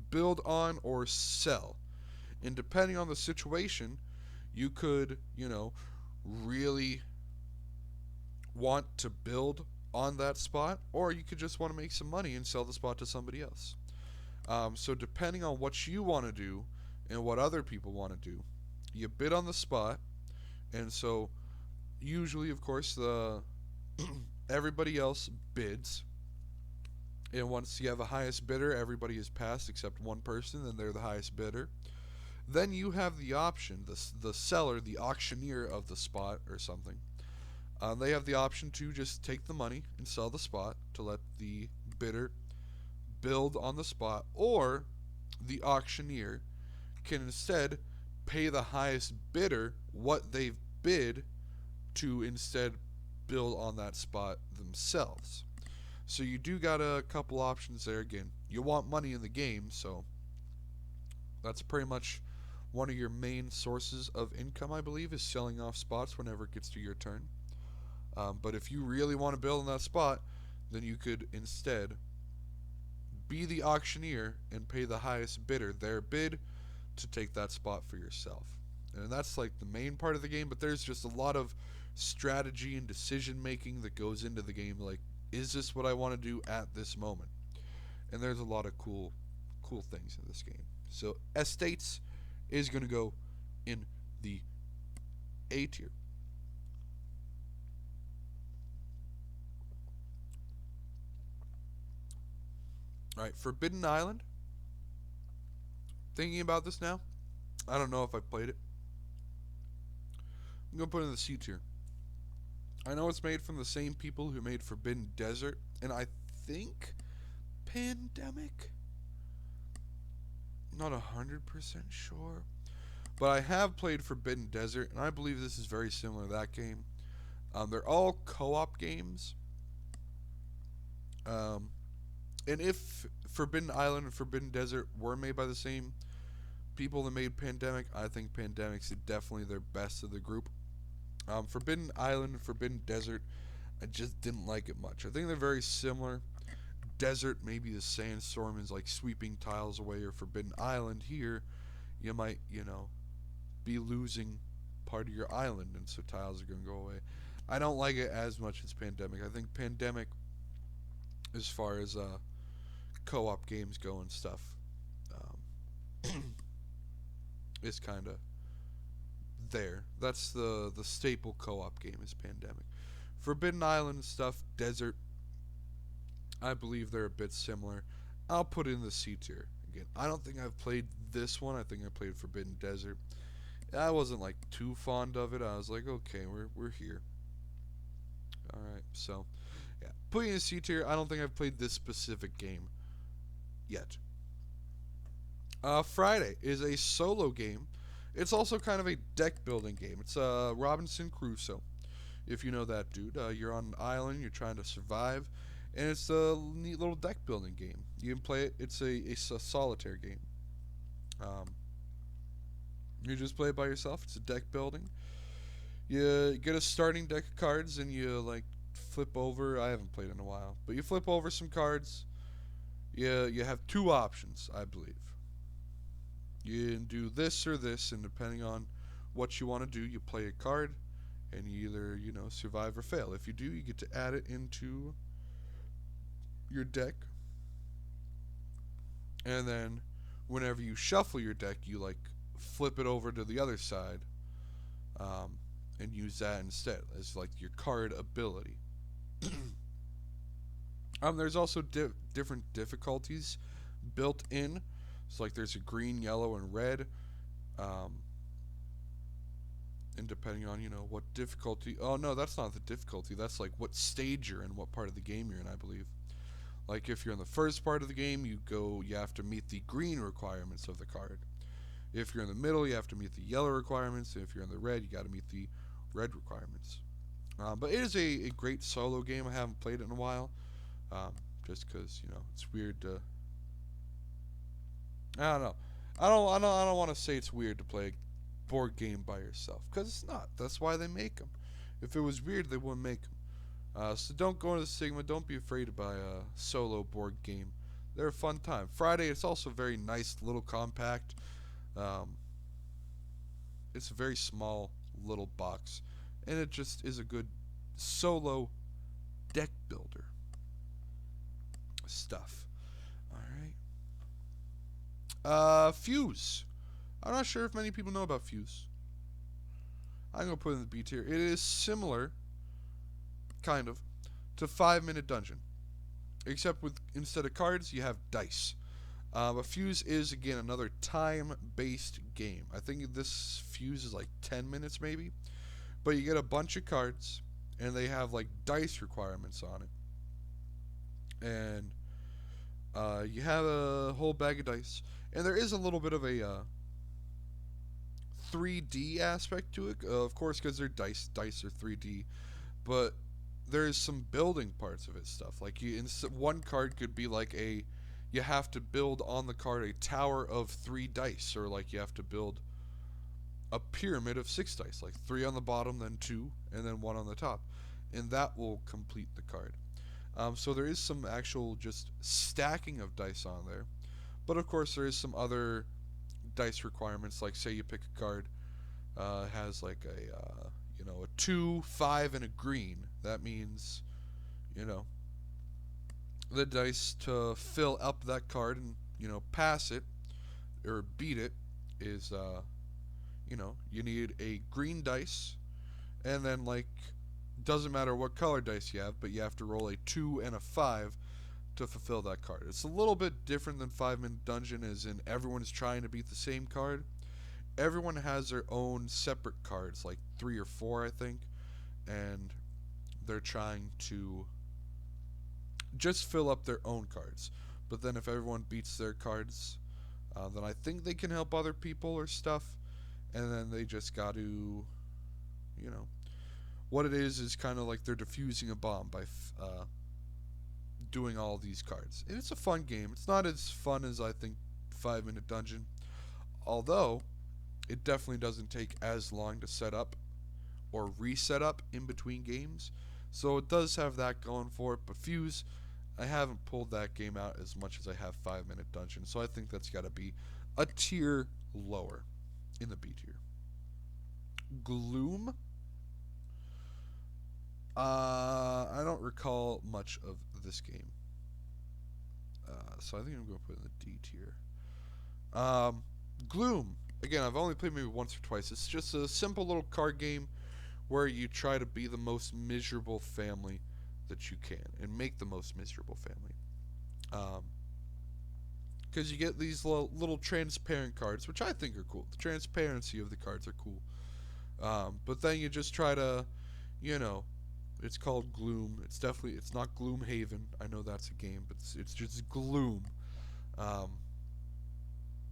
S1: build on or sell. And depending on the situation, you could, really want to build on that spot, or you could just want to make some money and sell the spot to somebody else. So, depending on what you want to do and what other people want to do, you bid on the spot. And so, usually, of course, the everybody else bids. And once you have the highest bidder, everybody is passed except one person, and they're the highest bidder. Then you have the option, the seller, the auctioneer of the spot or something. They have the option to just take the money and sell the spot to let the bidder build on the spot, or the auctioneer can instead pay the highest bidder what they've bid to instead build on that spot themselves. So you do got a couple options there. Again, you want money in the game, so that's pretty much one of your main sources of income, I believe, is selling off spots whenever it gets to your turn. But if you really want to build on that spot, then you could instead be the auctioneer and pay the highest bidder their bid to take that spot for yourself. And that's like the main part of the game, but there's just a lot of strategy and decision making that goes into the game. Like, is this what I want to do at this moment? And there's a lot of cool things in this game. So Estates is going to go in the A tier. All right, Forbidden Island. Thinking about this now, I don't know if I played it. I'm gonna put it in the C tier. I know it's made from the same people who made Forbidden Desert, and I think Pandemic. Not 100% sure, but I have played Forbidden Desert, and I believe this is very similar to that game. They're all co-op games. Um, and if Forbidden Island and Forbidden Desert were made by the same people that made Pandemic, I think Pandemic's definitely their best of the group. Forbidden Island and Forbidden Desert, I just didn't like it much. I think they're very similar. Desert, maybe the sandstorm is like sweeping tiles away, or Forbidden Island here, you might, be losing part of your island, and so tiles are going to go away. I don't like it as much as Pandemic. I think Pandemic, as far as co-op games go and stuff, is kind of there. That's the staple co-op game is Pandemic. Forbidden Island stuff, Desert, I believe they're a bit similar. I'll put it in the C tier. Again, I don't think I've played this one. I think I played Forbidden Desert. I wasn't like too fond of it. I was like, okay, we're here. All right, so yeah, putting in C tier. I don't think I've played this specific game yet. Friday is a solo game. It's also kind of a deck building game. It's Robinson Crusoe. If you know that dude, you're on an island. You're trying to survive, and it's a neat little deck building game. You can play it. It's a solitaire game. Um, you just play it by yourself. It's a deck building. You get a starting deck of cards, and you like flip over. I haven't played in a while, but you flip over some cards. You have two options, I believe. You can do this or this, and depending on what you want to do, you play a card, and you either survive or fail. If you do, you get to add it into your deck, and then whenever you shuffle your deck, you like flip it over to the other side, and use that instead as like your card ability. There's also different difficulties built in. So like there's a green, yellow, and red, um, and depending on what difficulty. Oh no, that's not the difficulty. That's like what stage you're in, what part of the game you're in, I believe. Like if you're in the first part of the game, you have to meet the green requirements of the card. If you're in the middle, you have to meet the yellow requirements. If you're in the red, you got to meet the red requirements. But it is a great solo game. I haven't played it in a while, just because it's weird to. I don't know. I don't want to say it's weird to play a board game by yourself, because it's not. That's why they make them. If it was weird, they wouldn't make them. So don't go into the Sigma. Don't be afraid to buy a solo board game. They're a fun time. Friday, it's also very nice, little compact. Um, It's a very small little box, and it just is a good solo deck builder stuff. All right. Fuse. I'm not sure if many people know about Fuse. I'm gonna put it in the B tier. It is similar, kind of, to 5 Minute Dungeon, except with instead of cards, you have dice. But Fuse is again another time-based game. I think this Fuse is like 10 minutes maybe, but you get a bunch of cards, and they have like dice requirements on it, and you have a whole bag of dice, and there is a little bit of a 3D aspect to it, of course, because they're dice. Dice are 3D, but there's some building parts of it stuff. Like one card could be like you have to build on the card a tower of 3 dice, or like you have to build a pyramid of 6 dice, like 3 on the bottom, then 2, and then 1 on the top, and that will complete the card. So there is some actual just stacking of dice on there, but of course there is some other dice requirements. Like say you pick a card, has like a 2, 5, and a green. That means, you know, the dice to fill up that card and pass it or beat it is you need a green dice, and then like doesn't matter what color dice you have, but you have to roll a 2 and a 5 to fulfill that card. It's a little bit different than 5 Minute Dungeon, as in everyone is trying to beat the same card. Everyone has their own separate cards, like 3 or 4 I think, and they're trying to just fill up their own cards. But then if everyone beats their cards, then I think they can help other people or stuff, and then they just got to, what it is kind of like they're defusing a bomb by doing all these cards. And it's a fun game. It's not as fun as I think 5 Minute Dungeon, although it definitely doesn't take as long to set up or reset up in between games. So it does have that going for it. But Fuse, I haven't pulled that game out as much as I have 5 Minute Dungeon, so I think that's got to be a tier lower in the B tier. Gloom. I don't recall much of this game, so I think I'm going to put it in the D tier. Gloom. Again, I've only played maybe once or twice. It's just a simple little card game where you try to be the most miserable family that you can and make the most miserable family. Because you get these little transparent cards, which I think are cool. The transparency of the cards are cool. But then you just try to, it's called Gloom. It's not Gloomhaven. I know that's a game, but it's just Gloom.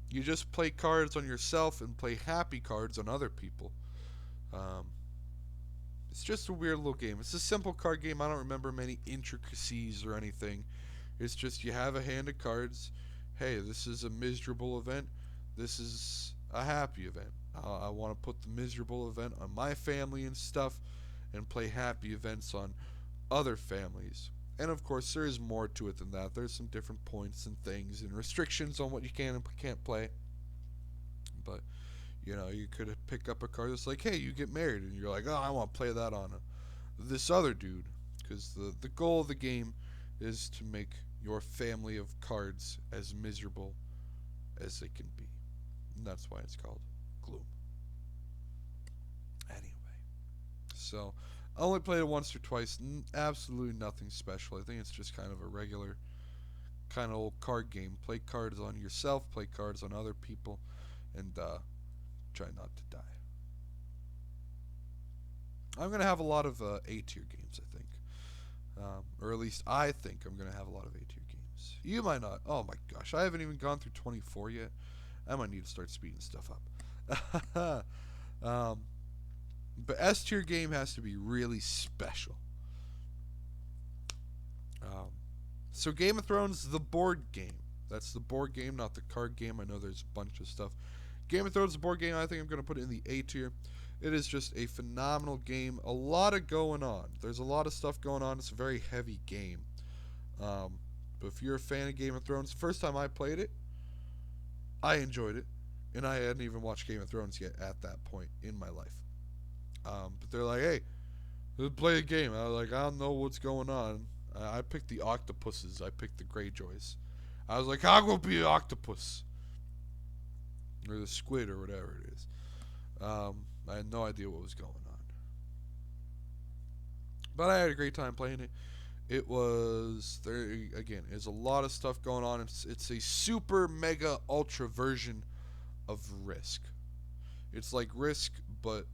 S1: You just play cards on yourself and play happy cards on other people. It's just a weird little game. It's a simple card game. I don't remember many intricacies or anything. It's just you have a hand of cards. Hey, this is a miserable event. This is a happy event. I want to put the miserable event on my family and stuff, and play happy events on other families. And of course, there is more to it than that. There's some different points and things and restrictions on what you can and can't play. But you could pick up a card that's like, hey, you get married, and you're like, oh, I want to play that on this other dude, because the goal of the game is to make your family of cards as miserable as they can be, and that's why it's called Gloom. Anyway, so I only played it once or twice. Absolutely nothing special. I think it's just kind of a regular kind of old card game. Play cards on yourself, play cards on other people, and try not to die. I'm going to have a lot of A tier games, I think. Or at least I think I'm going to have a lot of A tier games. You might not. Oh my gosh, I haven't even gone through 24 yet. I might need to start speeding stuff up. But S tier game has to be really special. So Game of Thrones, the board game. That's the board game, not the card game. I know there's a bunch of stuff. Game of Thrones, the board game, I think I'm going to put it in the A tier. It is just a phenomenal game. A lot of going on. There's a lot of stuff going on. It's a very heavy game. But if you're a fan of Game of Thrones, the first time I played it, I enjoyed it. and I hadn't even watched Game of Thrones yet at that point in my life. But they're like, "Hey, let's play a game." I was like, "I don't know what's going on." I picked the octopuses. I picked the Greyjoys. I was like, "I'll go be an octopus or the squid or whatever it is." I had no idea what was going on, but I had a great time playing it. It was there again. There's a lot of stuff going on. It's a super mega ultra version of Risk. It's like Risk, but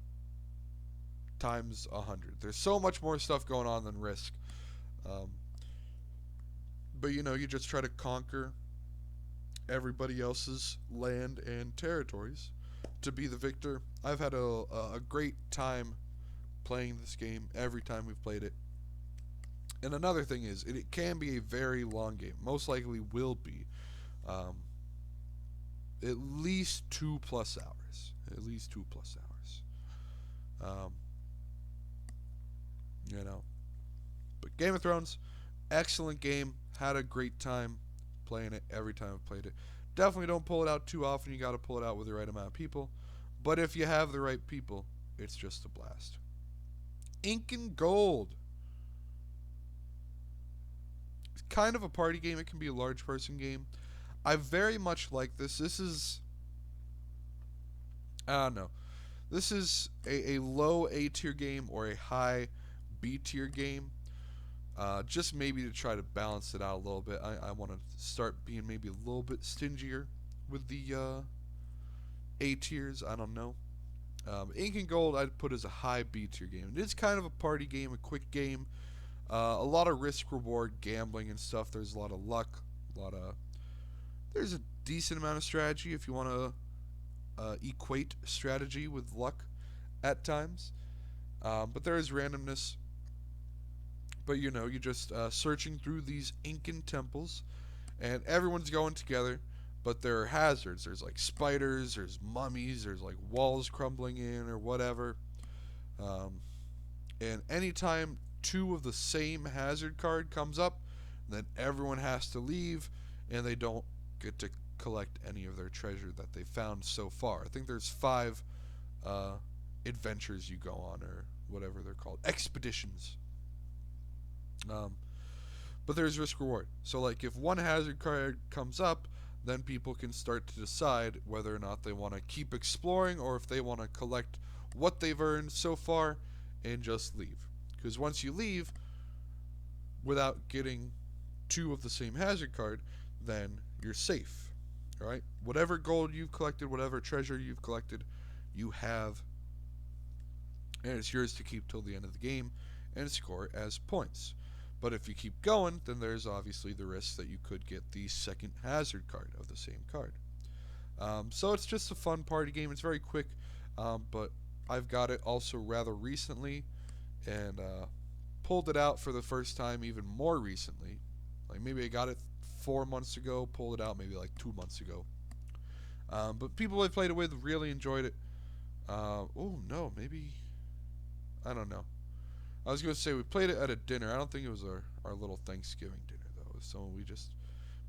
S1: times 100. There's so much more stuff going on than Risk. Um, but you just try to conquer everybody else's land and territories to be the victor. I've had a great time playing this game every time we've played it. And another thing is, it can be a very long game. Most likely will be. Um, at least 2+ hours. At least 2+ hours. Um, you know. But Game of Thrones, excellent game. Had a great time playing it every time I've played it. Definitely don't pull it out too often. You got to pull it out with the right amount of people. But if you have the right people, it's just a blast. Ink and Gold. It's kind of a party game. It can be a large person game. I very much like this. This is, I don't know. This is a low A tier game or a high B tier game. Just maybe to try to balance it out a little bit. I want to start being maybe a little bit stingier with the A tiers. I don't know. Ink and Gold I'd put as a high B tier game. It's kind of a party game, a quick game. A lot of risk reward gambling and stuff. There's a lot of luck. There's a decent amount of strategy if you want to equate strategy with luck at times. But there is randomness. But you're just searching through these Incan temples, and everyone's going together. But there are hazards. There's like spiders, there's mummies, there's like walls crumbling in or whatever. Um, and anytime two of the same hazard card comes up, then everyone has to leave, and they don't get to collect any of their treasure that they found so far. I think there's 5 adventures you go on, or whatever they're called, expeditions. Um, but there's risk reward. So like if one hazard card comes up, then people can start to decide whether or not they want to keep exploring or if they want to collect what they've earned so far and just leave. Because once you leave without getting 2 of the same hazard card, then you're safe. Alright? Whatever gold you've collected, whatever treasure you've collected, you have, and it's yours to keep till the end of the game and score as points. But if you keep going, then there's obviously the risk that you could get the second hazard card of the same card. So it's just a fun party game. It's very quick, but I've got it also rather recently, and pulled it out for the first time even more recently. Like maybe I got it 4 months ago, pulled it out maybe like 2 months ago. But people I played it with really enjoyed it. Oh no, maybe, I don't know. I was going to say we played it at a dinner. I don't think it was our little Thanksgiving dinner, though. It was someone we just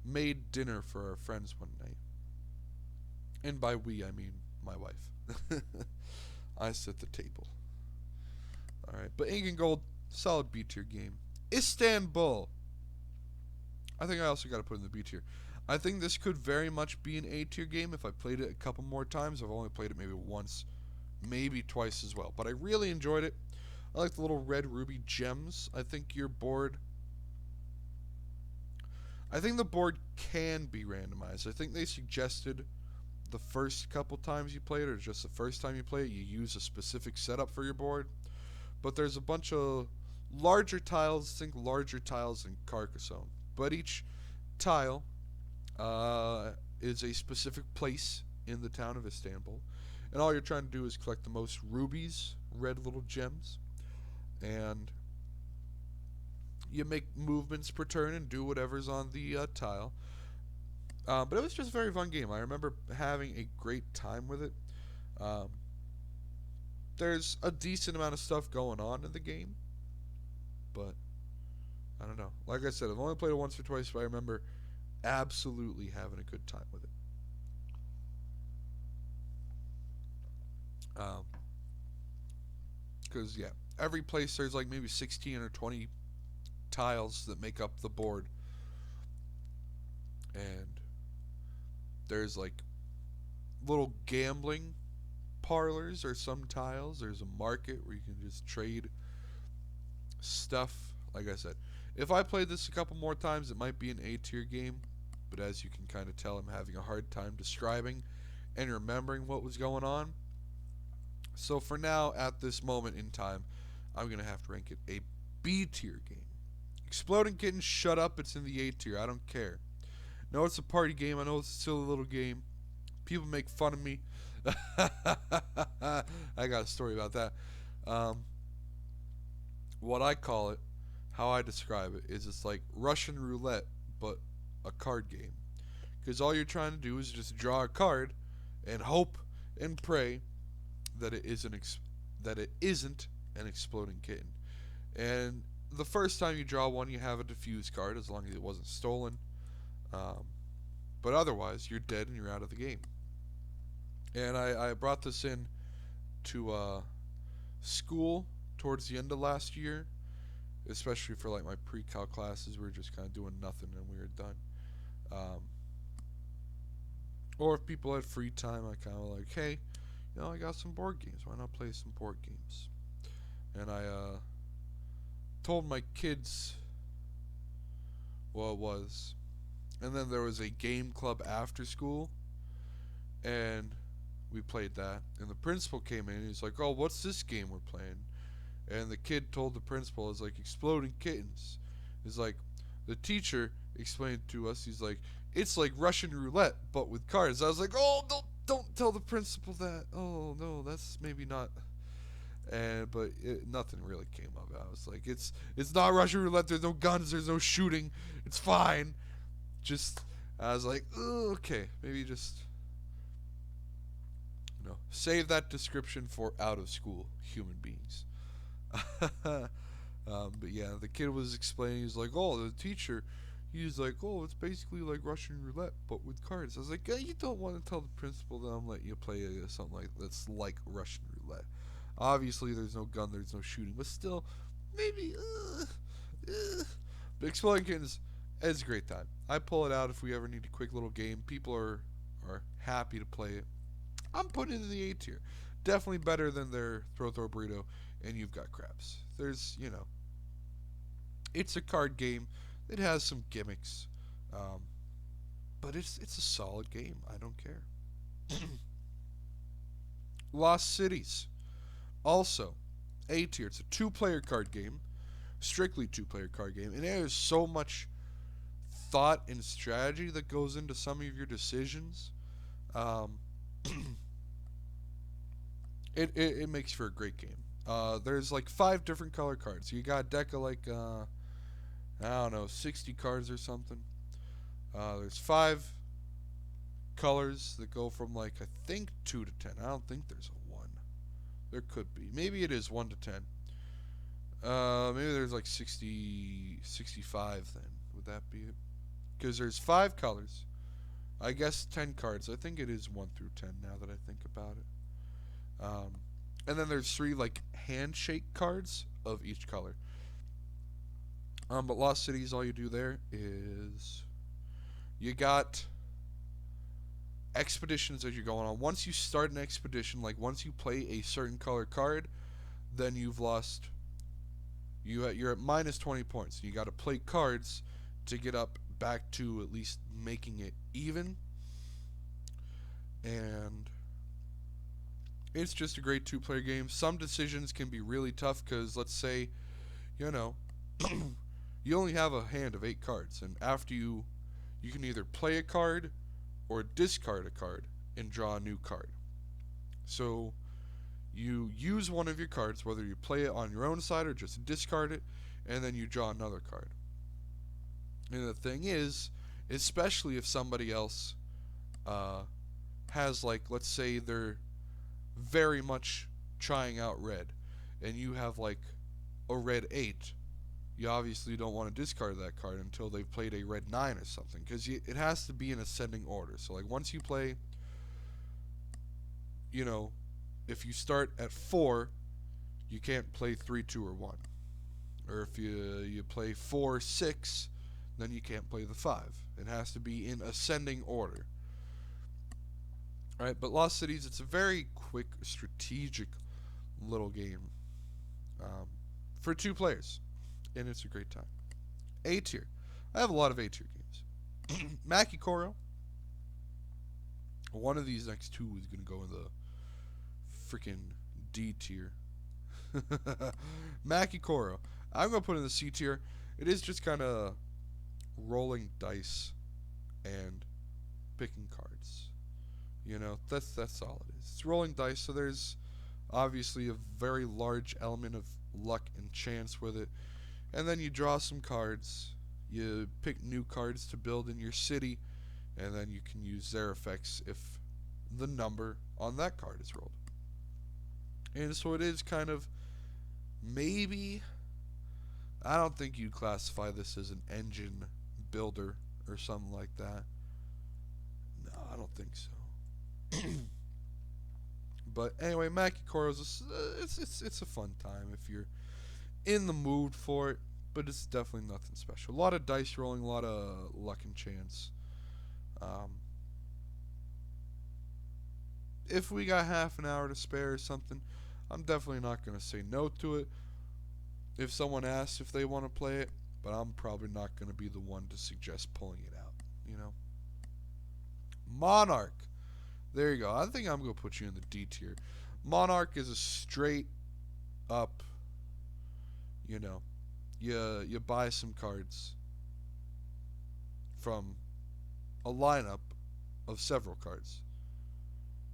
S1: made dinner for our friends one night. And by we, I mean my wife. I set the table. Alright, but Ink and Gold, solid B tier game. Istanbul. I think I also got to put in the B tier. I think this could very much be an A tier game if I played it a couple more times. I've only played it maybe once, maybe twice as well. But I really enjoyed it. I like the little red ruby gems. I think your board, I think the board can be randomized. I think they suggested the first couple times you play it, or just the first time you play it, you use a specific setup for your board. But there's a bunch of larger tiles. Think larger tiles than Carcassonne. But each tile is a specific place in the town of Istanbul. And all you're trying to do is collect the most rubies, red little gems. And you make movements per turn and do whatever's on the tile. But it was just a very fun game. I remember having a great time with it. Um, there's a decent amount of stuff going on in the game, but I don't know. Like I said, I've only played it once or twice, but I remember absolutely having a good time with it. Um, because yeah, every place there's like maybe 16 or 20 tiles that make up the board, and there's like little gambling parlors or some tiles. There's a market where you can just trade stuff. Like I said, if I played this a couple more times, it might be an A tier game. But as you can kind of tell, I'm having a hard time describing and remembering what was going on. So for now, at this moment in time, I'm going to have to rank it a B tier game. Exploding Kittens, shut up. It's in the A tier. I don't care. No, it's a party game. I know it's a silly little game. People make fun of me. I got a story about that. Um, what I call it, how I describe it, is it's like Russian roulette, but a card game. Because all you're trying to do is just draw a card and hope and pray that that it isn't an exploding kitten. And the first time you draw one, you have a diffuse card as long as it wasn't stolen. Um, but otherwise, you're dead and you're out of the game. And I brought this in to school towards the end of last year, especially for like my pre-cal classes. We were just kind of doing nothing and we were done. Um, or if people had free time, I kind of like, hey, I got some board games. Why not play some board games? And I told my kids what it was. And then there was a game club after school, and we played that. And the principal came in and he's like, "Oh, what's this game we're playing?" And the kid told the principal, "It's like Exploding Kittens." It's like the teacher explained to us. He's like, "It's like Russian roulette, but with cards." I was like, "Oh, don't tell the principal that. Oh no, that's maybe not." And nothing really came of it. I was like, "It's not Russian roulette. There's no guns. There's no shooting. It's fine." Just I was like, okay, maybe just save that description for out of school human beings. But yeah, the kid was explaining. He's like, "Oh, the teacher." He's like, "Oh, it's basically like Russian roulette, but with cards." I was like, "You don't want to tell the principal that I'm letting you play something like that's like Russian roulette. Obviously, there's no gun, there's no shooting, but still, maybe." But Exploding Kittens, it's a great time. I pull it out if we ever need a quick little game. People are happy to play it. I'm putting it in the A tier. Definitely better than their Throw Burrito and You've Got Craps. It's a card game. It has some gimmicks, um, but it's a solid game. I don't care. Lost Cities, also A tier. It's a two-player card game, strictly two-player card game, and there's so much thought and strategy that goes into some of your decisions. Um, it makes for a great game. There's like 5 different color cards. You got a deck of like I don't know, 60 cards or something. There's 5 colors that go from like I think 2 to 10. I don't think there's a 1. There could be. Maybe it is 1 to 10. Maybe there's like 65 then. Would that be it? Because there's 5 colors. I guess 10 cards. I think it is 1 through 10 now that I think about it. And then there's 3 like handshake cards of each color. But Lost Cities, all you do there is you got expeditions that you're going on. Once you start an expedition, like once you play a certain color card, then you've lost. You're at minus 20 points. You got to play cards to get up back to at least making it even. And it's just a great two-player game. Some decisions can be really tough because let's say, you know, you only have a hand of 8 cards, and after you can either play a card or discard a card and draw a new card. So you use one of your cards, whether you play it on your own side or just discard it, and then you draw another card. And the thing is, especially if somebody else has, like, let's say they're very much trying out red, and you have like a red 8, you obviously don't want to discard that card until they've played a red 9 or something, because it has to be in ascending order. So like once you play, you know, if you start at 4, you can't play 3, 2, or 1. Or if you play 4, 6, then you can't play the 5. It has to be in ascending order. Right, but Lost Cities, it's a very quick, strategic little game um, for 2 players, and it's a great time. A tier. I have a lot of A tier games. Maki Koro. One of these next 2 is going to go in the freaking D tier. Maki Koro. I'm going to put in the C tier. It is just kind of rolling dice and picking cards. That's all it is. It's rolling dice, so there's obviously a very large element of luck and chance with it. And then you draw some cards. You pick new cards to build in your city, and then you can use their effects if the number on that card is rolled. And so it is kind of maybe, I don't think you'd classify this as an engine builder or something like that. No, I don't think so. But anyway, Maki Koro is it's a fun time if you're in the mood for it, but it's definitely nothing special. A lot of dice rolling, a lot of luck and chance. If we got half an hour to spare or something, I'm definitely not going to say no to it if someone asks if they want to play it, but I'm probably not going to be the one to suggest pulling it out. Monarch. There you go. I think I'm going to put you in the D tier. Monarch is a straight up, you buy some cards from a lineup of several cards.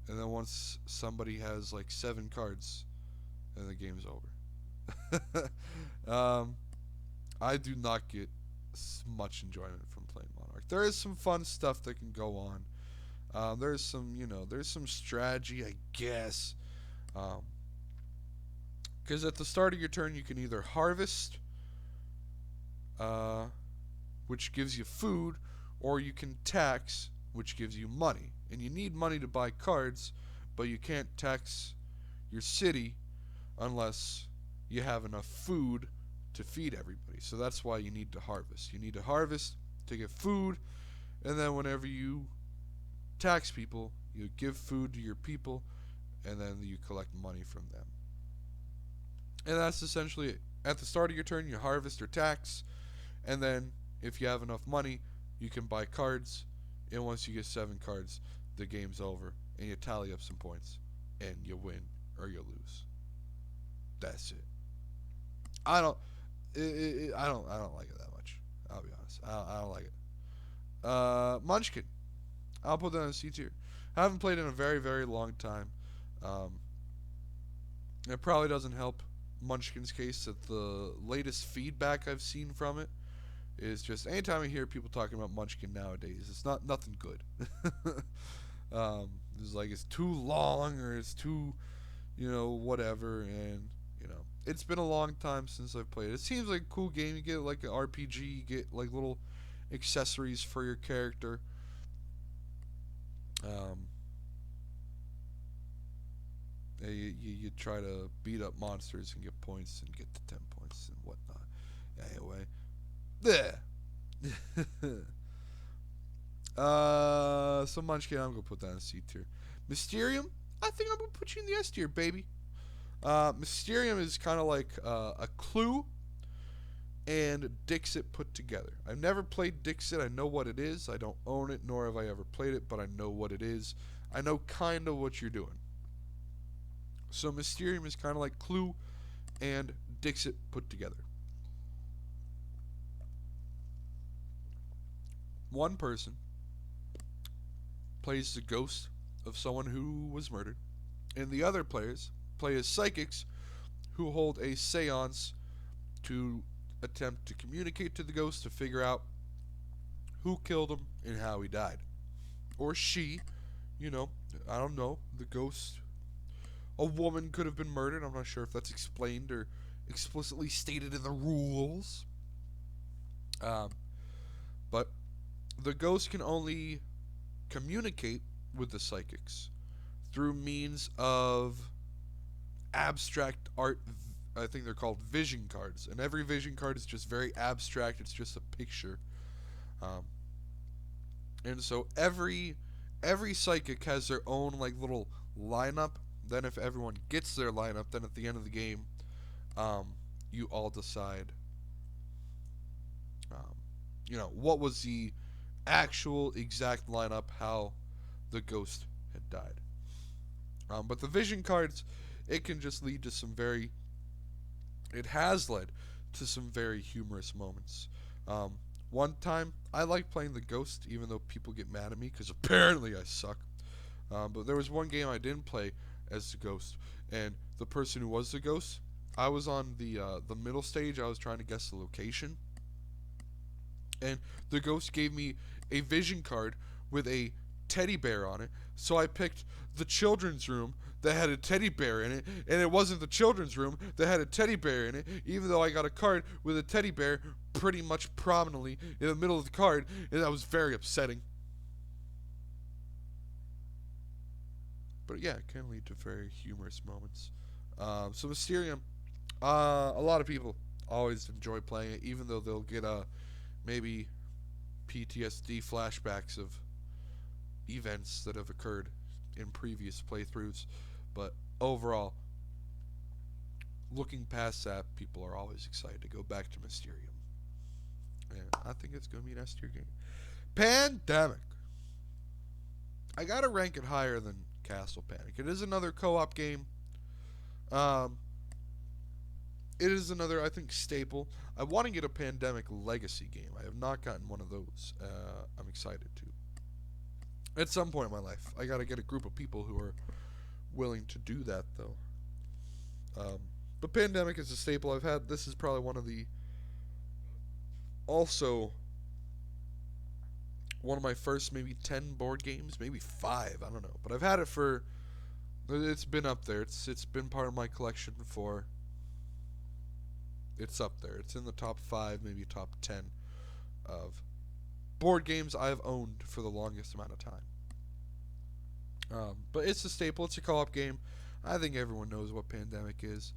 S1: And then once somebody has like 7 cards, then the game's over. I do not get much enjoyment from playing Monarch. There is some fun stuff that can go on. There's some strategy, I guess. Because at the start of your turn, you can either harvest, which gives you food, or you can tax, which gives you money. And you need money to buy cards, but you can't tax your city unless you have enough food to feed everybody. So that's why you need to harvest. You need to harvest to get food, and then whenever you tax people, you give food to your people, and then you collect money from them. And that's essentially it. At the start of your turn, you harvest or tax, and then if you have enough money, you can buy cards, and once you get 7 cards, the game's over, and you tally up some points, and you win or you lose. That's it. I don't like it that much. I'll be honest. I don't like it. Munchkin. I'll put that on C tier. I haven't played in a very, very long time. It probably doesn't help Munchkin's case that the latest feedback I've seen from it is just anytime I hear people talking about Munchkin nowadays, it's nothing good. It's like it's too long or it's too, whatever, and it's been a long time since I've played it. It seems like a cool game. You get like an RPG, you get like little accessories for your character. You try to beat up monsters and get points and get the 10 points and whatnot. Anyway, so Munchkin, I'm gonna put that in C tier. Mysterium, I think I'm gonna put you in the S tier, baby. Mysterium is kind of like a Clue and Dixit put together. I've never played Dixit. I know what it is. I don't own it, nor have I ever played it, but I know what it is. I know kind of what you're doing. So Mysterium is kind of like Clue and Dixit put together. One person plays the ghost of someone who was murdered, and the other players play as psychics who hold a seance to attempt to communicate to the ghost to figure out who killed him and how he died. Or she, I don't know, the ghost. A woman could have been murdered. I'm not sure if that's explained or explicitly stated in the rules. But the ghost can only communicate with the psychics through means of abstract art. I think they're called vision cards, and every vision card is just very abstract. It's just a picture, um, and so every psychic has their own like little lineup. Then if everyone gets their lineup, then at the end of the game, um, you all decide, um, what was the actual exact lineup, how the ghost had died. But the vision cards, it can just lead to some very, it has led to some very humorous moments. Um, One time, I like playing the ghost, even though people get mad at me because apparently I suck. But there was one game I didn't play as the ghost, and the person who was the ghost, I was on the middle stage. I was trying to guess the location, and the ghost gave me a vision card with a teddy bear on it. So I picked the children's room that had a teddy bear in it, and it wasn't the children's room that had a teddy bear in it, even though I got a card with a teddy bear pretty much prominently in the middle of the card, and that was very upsetting. But yeah, it can lead to very humorous moments. So Mysterium, a lot of people always enjoy playing it, even though they'll get maybe PTSD flashbacks of events that have occurred in previous playthroughs. But overall, looking past that, people are always excited to go back to Mysterium. And I think it's going to be an S tier game. Pandemic. I got to rank it higher than Castle Panic. It is another co-op game. Um, it is another, I think, staple. I want to get a Pandemic Legacy game. I have not gotten one of those. I'm excited to. At some point in my life, I got to get a group of people who are willing to do that, though. But Pandemic is a staple. I've had. This is probably one of the. Also, one of my first maybe 10 board games, maybe 5. I don't know, but I've had it for. It's been up there. It's been part of my collection for. It's up there. It's in the top 5, maybe top 10 of board games I've owned for the longest amount of time. But it's a staple. It's a co-op game. I think everyone knows what Pandemic is.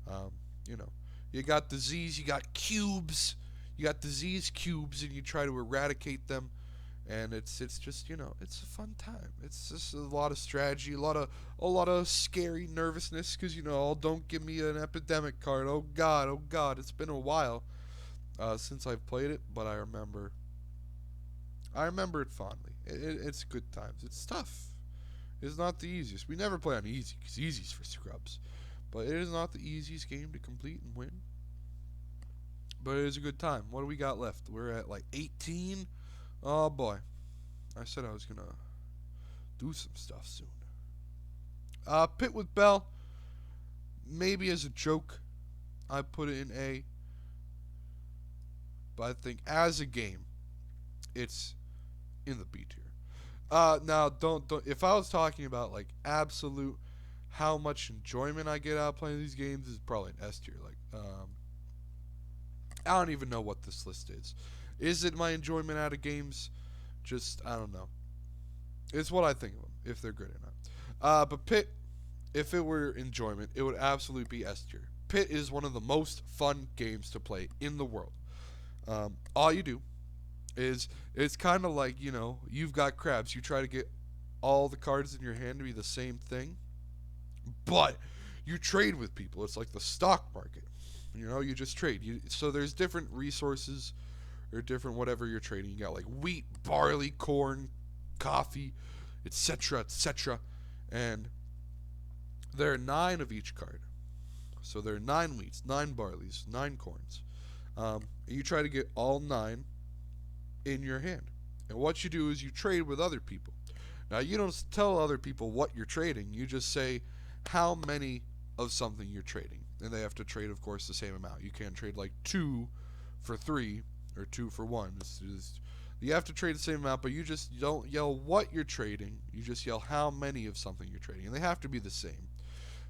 S1: Um, you know, you got disease, you got cubes, you got disease cubes, and you try to eradicate them. And it's just it's a fun time. It's just a lot of strategy, a lot of scary nervousness because oh, don't give me an epidemic card. Oh God, it's been a while since I've played it, but I remember it fondly. It's good times. It's tough. It's not the easiest. We never play on easy because easy's for scrubs, but it is not the easiest game to complete and win. But it is a good time. What do we got left? We're at like 18. Oh boy, I said I was gonna do some stuff soon. Pit with Bell, maybe as a joke, I put it in A. But I think as a game, it's in the B tier. Now don't. If I was talking about like absolute, how much enjoyment I get out of playing these games is probably an S tier. Like, I don't even know what this list is. Is it my enjoyment out of games? Just, I don't know. It's what I think of them, if they're good or not. But Pit, if it were enjoyment, it would absolutely be S tier. Pit is one of the most fun games to play in the world. All you do is, it's kind of like, you've got crabs. You try to get all the cards in your hand to be the same thing, but you trade with people. It's like the stock market. You just trade. So there's different resources or different whatever you're trading. You got like wheat, barley, corn, coffee, etc., etc. And there are 9 of each card. So there are 9 wheats, 9 barleys, 9 corns. And you try to get all 9 in your hand. And what you do is you trade with other people. Now, you don't tell other people what you're trading. You just say how many of something you're trading. And they have to trade, of course, the same amount. You can't trade like 2 for 3 or 2 for 1. You have to trade the same amount, but you just don't yell what you're trading. You just yell how many of something you're trading. And they have to be the same.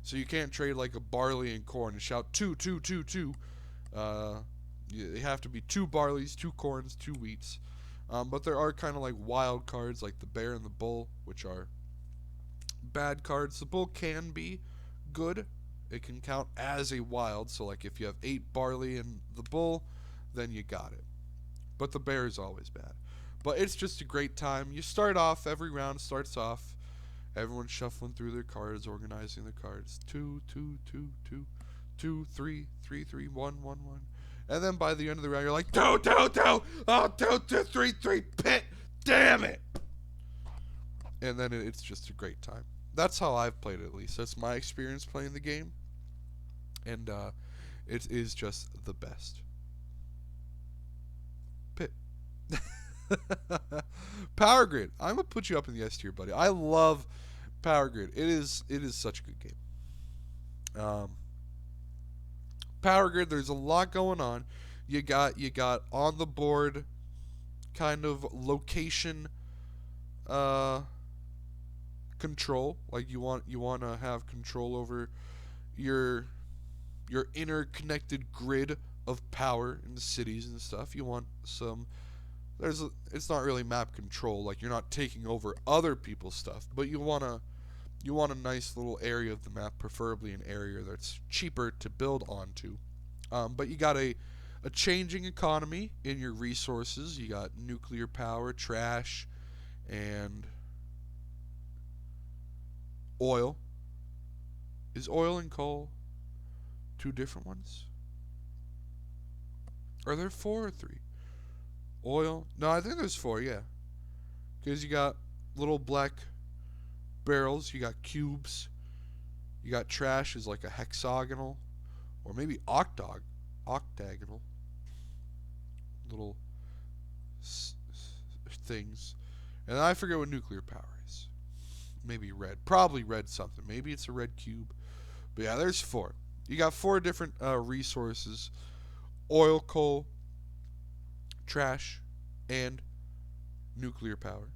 S1: So you can't trade like a barley and corn and shout 2, 2, 2, 2. They have to be 2 barleys, 2 corns, 2 wheats. But there are kind of like wild cards like the bear and the bull, which are bad cards. The bull can be good It can count as a wild, so like if you have 8 barley and the bull, then you got it. But the bear is always bad. But it's just a great time. You start off, every round starts off, everyone's shuffling through their cards, organizing their cards. Two, two, two, two, two, three, three, three, one, one, one. And then by the end of the round, you're like, two, two, two, oh, two, two, three, three, pit, damn it. And then it's just a great time. That's how I've played it, at least. That's my experience playing the game. And it is just the best. Pit. Power Grid. I'm gonna put you up in the S tier, buddy. I love Power Grid. It is such a good game. Power Grid. There's a lot going on. You got on the board, kind of location, control. Like you want to have control over your interconnected grid of power in the cities and stuff. You want some. It's not really map control. Like you're not taking over other people's stuff, but you want a nice little area of the map, preferably an area that's cheaper to build onto. But you got a changing economy in your resources. You got nuclear power, trash, and oil. Is oil and coal two different ones? Are there 4 or 3? Oil? No, I think there's 4, yeah. Because you got little black barrels, you got cubes, you got trash is like a hexagonal, or maybe octagonal. Little things. And I forget what nuclear power is. Maybe red. Probably red something. Maybe it's a red cube. But yeah, there's 4. You got 4 different resources. Oil, coal, trash, and nuclear power.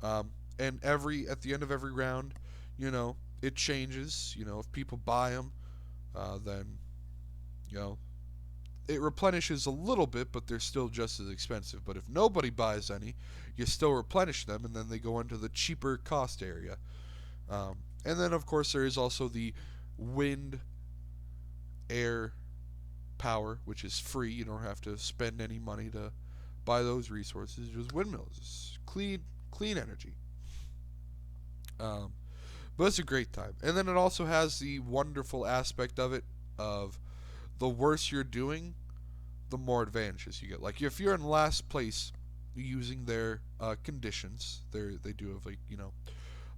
S1: And at the end of every round, it changes. If people buy them, then it replenishes a little bit, but they're still just as expensive. But if nobody buys any, you still replenish them, and then they go into the cheaper cost area. And then, of course, there is also the wind, air, power, which is free. You don't have to spend any money to buy those resources. Just windmills, it's clean energy. But it's a great time. And then it also has the wonderful aspect of it of the worse you're doing, the more advantages you get. Like if you're in last place using their conditions, they do have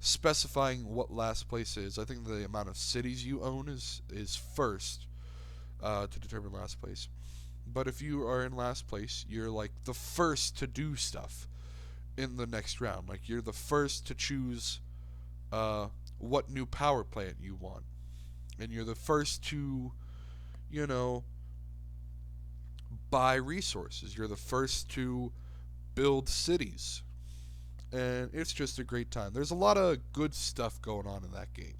S1: specifying what last place is. I think the amount of cities you own is first to determine last place. But if you are in last place, you're like the first to do stuff in the next round. Like you're the first to choose what new power plant you want, and you're the first to, buy resources. You're the first to build cities, and it's just a great time. There's a lot of good stuff going on in that game,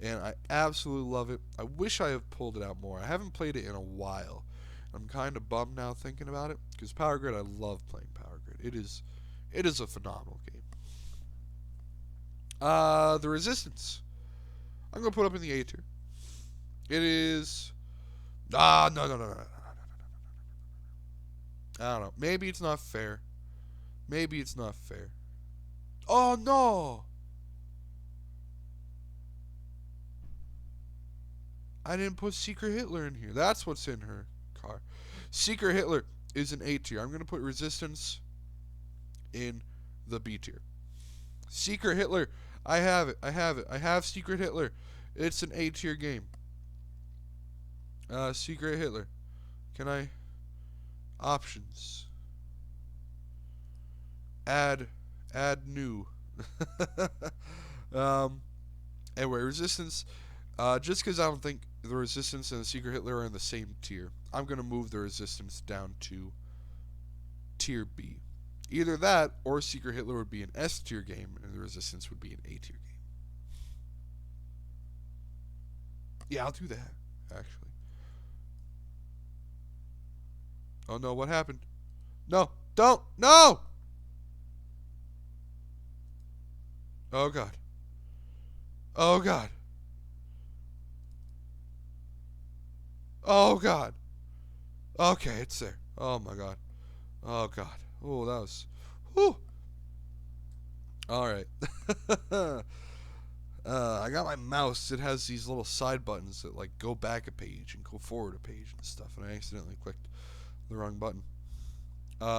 S1: and I absolutely love it. I wish I had pulled it out more. I haven't played it in a while. I'm kind of bummed now thinking about it, because Power Grid, I love playing Power Grid. It is a phenomenal game. The Resistance, I'm gonna put up in the A tier. It is no. I don't know. Maybe it's not fair. Oh no! I didn't put Secret Hitler in here. That's what's in her car. Secret Hitler is an A tier. I'm gonna put Resistance in the B tier. Secret Hitler, I have it. I have Secret Hitler. It's an A tier game. Secret Hitler. Can I? Options. Add new. Anyway, Resistance. Just because I don't think the Resistance and the Secret Hitler are in the same tier, I'm gonna move the Resistance down to tier B. Either that or Secret Hitler would be an S tier game, and the Resistance would be an A tier game. Yeah, I'll do that, actually. Oh no, what happened? No, don't, no! Oh god. Oh god. Oh god. Okay, it's there. Oh my god. Oh god. Oh, that was. Whew. All right. I got my mouse. It has these little side buttons that like go back a page and go forward a page and stuff, and I accidentally clicked the wrong button.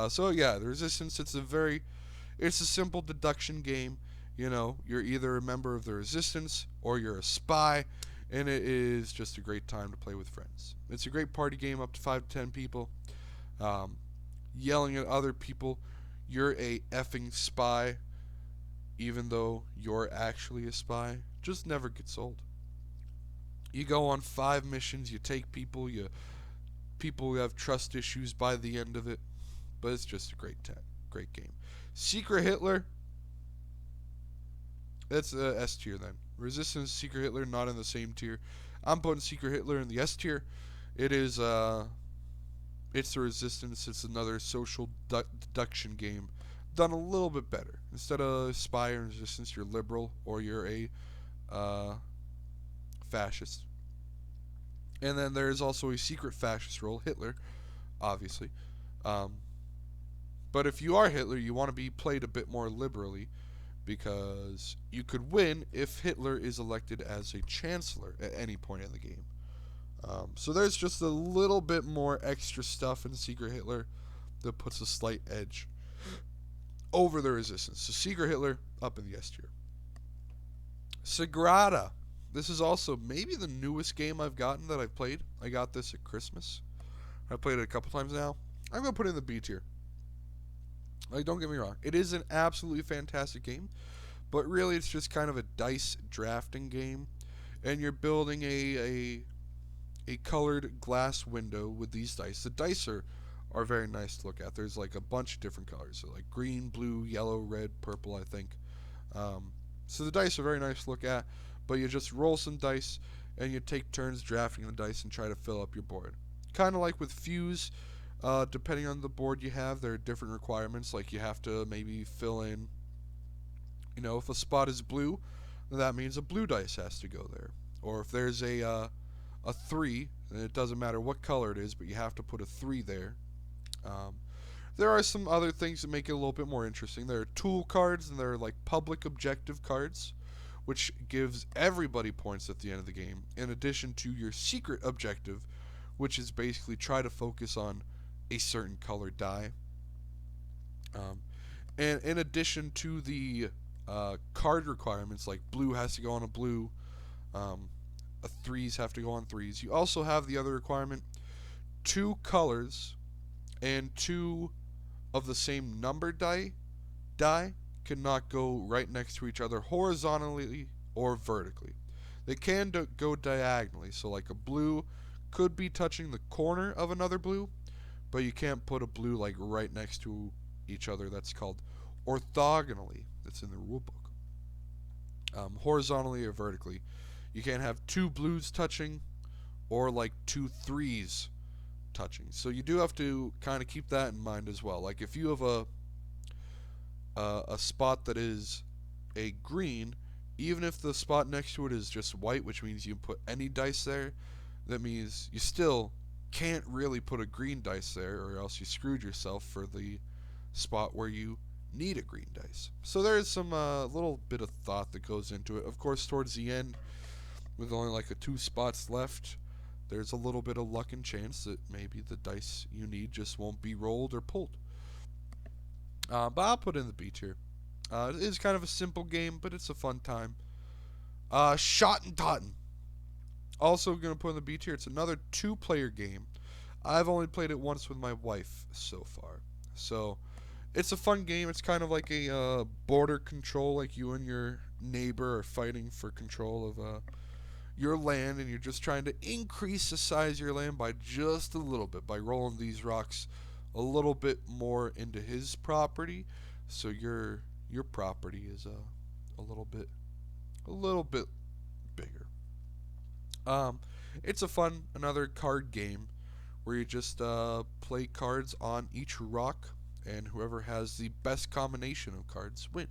S1: So yeah, the Resistance. It's a simple deduction game. You know, you're either a member of the Resistance or you're a spy, and it is just a great time to play with friends. It's a great party game up to 5 to 10 people. Um, Yelling at other people, "You're a effing spy," even though you're actually a spy, just never gets old. You go on 5 missions, you take people who have trust issues by the end of it, but it's just a great game. Secret Hitler, that's S tier then. Resistance, Secret Hitler, not in the same tier. I'm putting Secret Hitler in the S tier. It is it's the Resistance. It's another social deduction game done a little bit better. Instead of spy and resistance, you're liberal or you're a uh, fascist. And then there's also a secret fascist role, Hitler, obviously. Um, but if you are Hitler, you want to be played a bit more liberally because you could win if Hitler is elected as a chancellor at any point in the game. So there's just a little bit more extra stuff in Secret Hitler that puts a slight edge over the Resistance. So Secret Hitler up in the S tier. Sagrada. This is also maybe the newest game I've gotten that I've played. I got this at Christmas. I played it a couple times now. I'm going to put it in the B tier. Like, don't get me wrong. It is an absolutely fantastic game, but really it's just kind of a dice drafting game. And you're building a colored glass window with these dice. The dice are very nice to look at. There's like a bunch of different colors. So like green, blue, yellow, red, purple, I think. So the dice are very nice to look at, but you just roll some dice and you take turns drafting the dice and try to fill up your board. Kind of like with Fuse, depending on the board you have, there are different requirements. Like you have to maybe fill in, if a spot is blue, that means a blue dice has to go there. Or if there's a 3, and it doesn't matter what color it is, but you have to put a 3 there. Um, there are some other things that make it a little bit more interesting. There are tool cards, and there are like public objective cards, which gives everybody points at the end of the game, in addition to your secret objective, which is basically try to focus on a certain color die. Um, and in addition to the card requirements, like blue has to go on a blue, um, threes have to go on threes. You also have the other requirement: 2 colors and 2 of the same number die cannot go right next to each other horizontally or vertically. They can go diagonally. So like a blue could be touching the corner of another blue, but you can't put a blue like right next to each other. That's called orthogonally. That's in the rule book. Horizontally or vertically. You can't have 2 blues touching or like 2 3s touching. So you do have to kind of keep that in mind as well. Like if you have a spot that is a green, even if the spot next to it is just white, which means you put any dice there, that means you still can't really put a green dice there, or else you screwed yourself for the spot where you need a green dice. So there's some little bit of thought that goes into it. Of course, towards the end, with only like 2 spots left, there's a little bit of luck and chance that maybe the dice you need just won't be rolled or pulled. But I'll put in the B tier. It is kind of a simple game, but it's a fun time. Schotten Totten. Also going to put in the B tier. It's another 2-player game. I've only played it once with my wife so far. So it's a fun game. It's kind of like a border control, like you and your neighbor are fighting for control of your land, and you're just trying to increase the size of your land by just a little bit by rolling these rocks a little bit more into his property, so your property is a little bit bigger. It's a fun another card game where you just play cards on each rock, and whoever has the best combination of cards wins.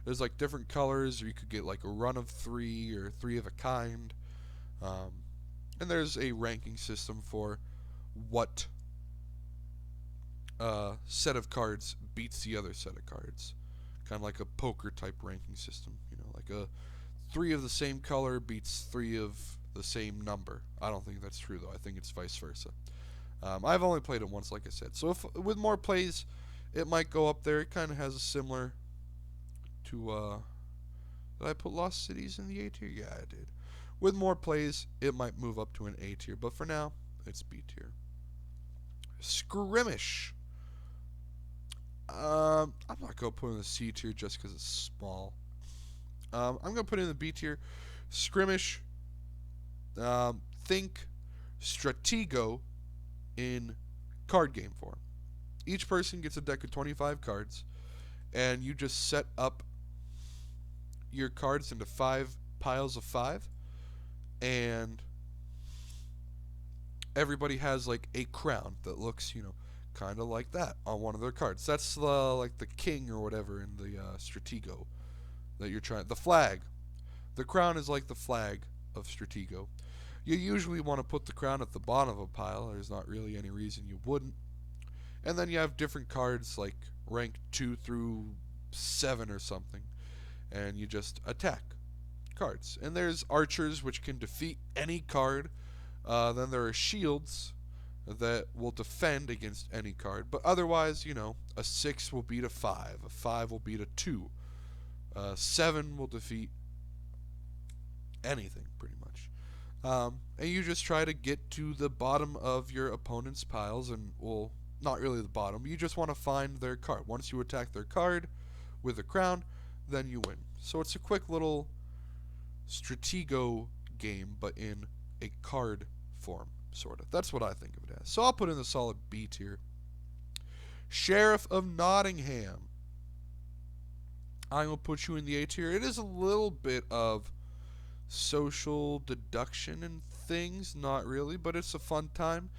S1: There's like different colors, or you could get like a run of 3 or 3 of a kind. Um, And there's a ranking system for what set of cards beats the other set of cards. Kind of like a poker type ranking system. You know, like a 3 of the same color beats 3 of the same number. I don't think that's true, though. I think it's vice versa. I've only played it once, like I said. So if with more plays, it might go up there. It kind of has a similar to. Did I put Lost Cities in the A tier? Yeah, I did. With more plays, it might move up to an A tier, but for now, it's B tier. Skirmish. I'm not gonna put it in the C tier just because it's small. I'm gonna put it in the B tier. Skirmish. Think Stratego in card game form. Each person gets a deck of 25 cards, and you just set up your cards into 5 piles of 5, and everybody has like a crown that looks, kind of like that on one of their cards. That's like the king or whatever in the Stratego that you're trying. The flag. The crown is like the flag of Stratego. You usually want to put the crown at the bottom of a pile. There's not really any reason you wouldn't. And then you have different cards like rank 2 through 7 or something. And you just attack cards. And there's archers, which can defeat any card. Then there are shields that will defend against any card. But otherwise, a 6 will beat a 5. A 5 will beat a 2. 7 will defeat anything, pretty much. And you just try to get to the bottom of your opponent's piles, and, well, not really the bottom. You just want to find their card. Once you attack their card with a crown, then you win. So it's a quick little Stratego game, but in a card form, sort of. That's what I think of it as. So I'll put in the solid B tier. Sheriff of Nottingham. I'm going to put you in the A tier. It is a little bit of social deduction and things, not really, but it's a fun time.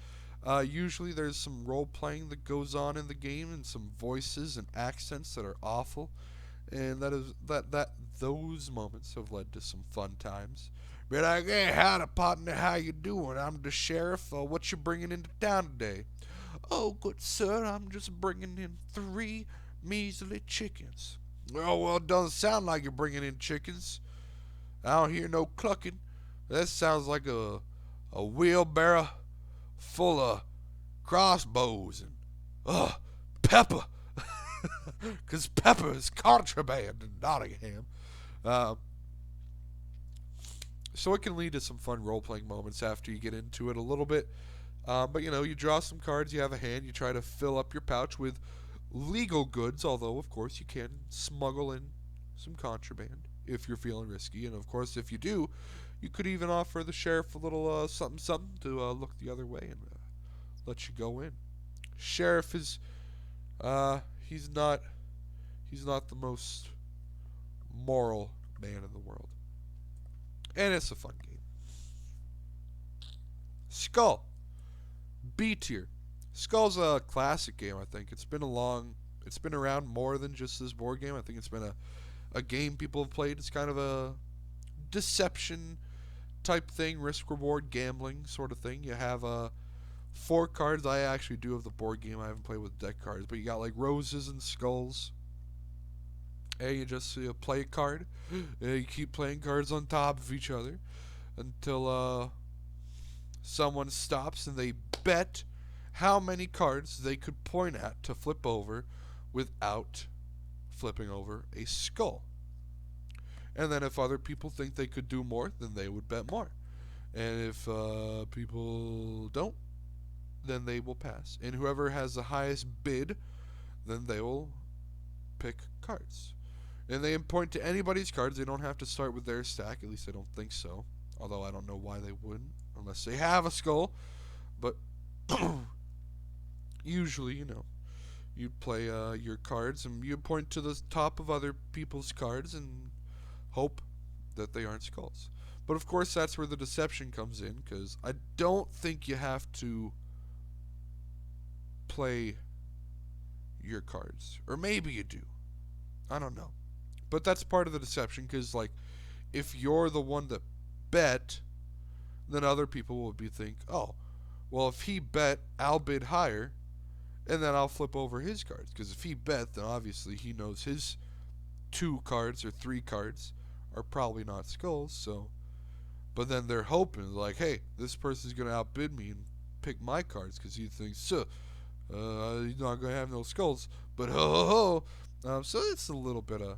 S1: Usually there's some role playing that goes on in the game and some voices and accents that are awful, and those moments have led to some fun times. Be like, hey, howdy partner, how you doing? I'm the sheriff. What you bringing into town today? Oh, good sir, I'm just bringing in 3 measly chickens. Oh, well, it doesn't sound like you're bringing in chickens. I don't hear no clucking. That sounds like a wheelbarrow full of crossbows and pepper. Because pepper is contraband in Nottingham. So it can lead to some fun role-playing moments after you get into it a little bit. But, you draw some cards, you have a hand, you try to fill up your pouch with legal goods, although, of course, you can smuggle in some contraband if you're feeling risky. And, of course, if you do, you could even offer the sheriff a little something to look the other way and let you go in. Sheriff is, he's not the most moral man in the world. And it's a fun game. Skull. B tier. Skull's a classic game, I think. It's been around more than just this board game. I think it's been a game people have played. It's kind of a deception type thing, risk reward gambling sort of thing. You have 4 cards. I actually do have the board game. I haven't played with deck cards, but you got like roses and skulls. And you just play a card. You keep playing cards on top of each other until someone stops and they bet how many cards they could point at to flip over without flipping over a skull. And then if other people think they could do more, then they would bet more. And if people don't, then they will pass. And whoever has the highest bid, then they will pick cards. And they point to anybody's cards. They don't have to start with their stack. At least I don't think so. Although I don't know why they wouldn't, unless they have a skull. But usually, you play your cards and you point to the top of other people's cards and hope that they aren't skulls. But of course, that's where the deception comes in, because I don't think you have to play your cards. Or maybe you do. I don't know. But that's part of the deception, because, like, if you're the one that bet, then other people will be think, oh, well, if he bet, I'll bid higher, and then I'll flip over his cards. Because if he bet, then obviously he knows his two cards or three cards are probably not skulls. So, but then they're hoping like, hey, this person's gonna outbid me and pick my cards because he thinks, so, he's not gonna have no skulls. But ho ho ho. So it's a little bit of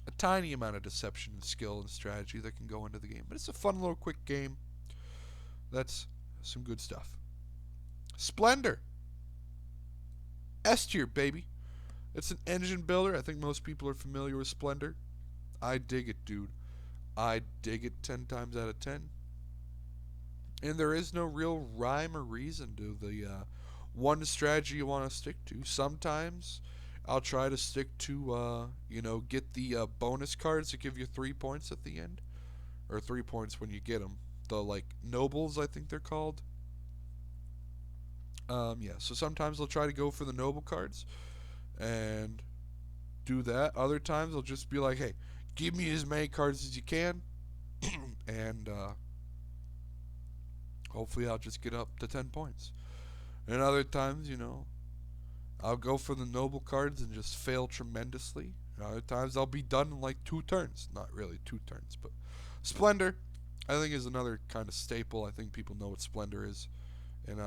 S1: a tiny amount of deception and skill and strategy that can go into the game. But it's a fun little quick game. That's some good stuff. Splendor. S tier, baby. It's an engine builder. I think most people are familiar with Splendor. I dig it, dude. I dig it 10 times out of 10. And there is no real rhyme or reason to the one strategy you want to stick to. Sometimes I'll try to stick to, get the bonus cards that give you 3 points at the end. Or 3 points when you get them. The, nobles, I think they're called. Yeah, so sometimes I'll try to go for the noble cards and do that. Other times I'll just be like, hey, give me as many cards as you can, and hopefully I'll just get up to 10 points. And other times, I'll go for the noble cards and just fail tremendously. And other times I'll be done in like 2 turns. Not really 2 turns, but Splendor, I think, is another kind of staple. I think people know what Splendor is. And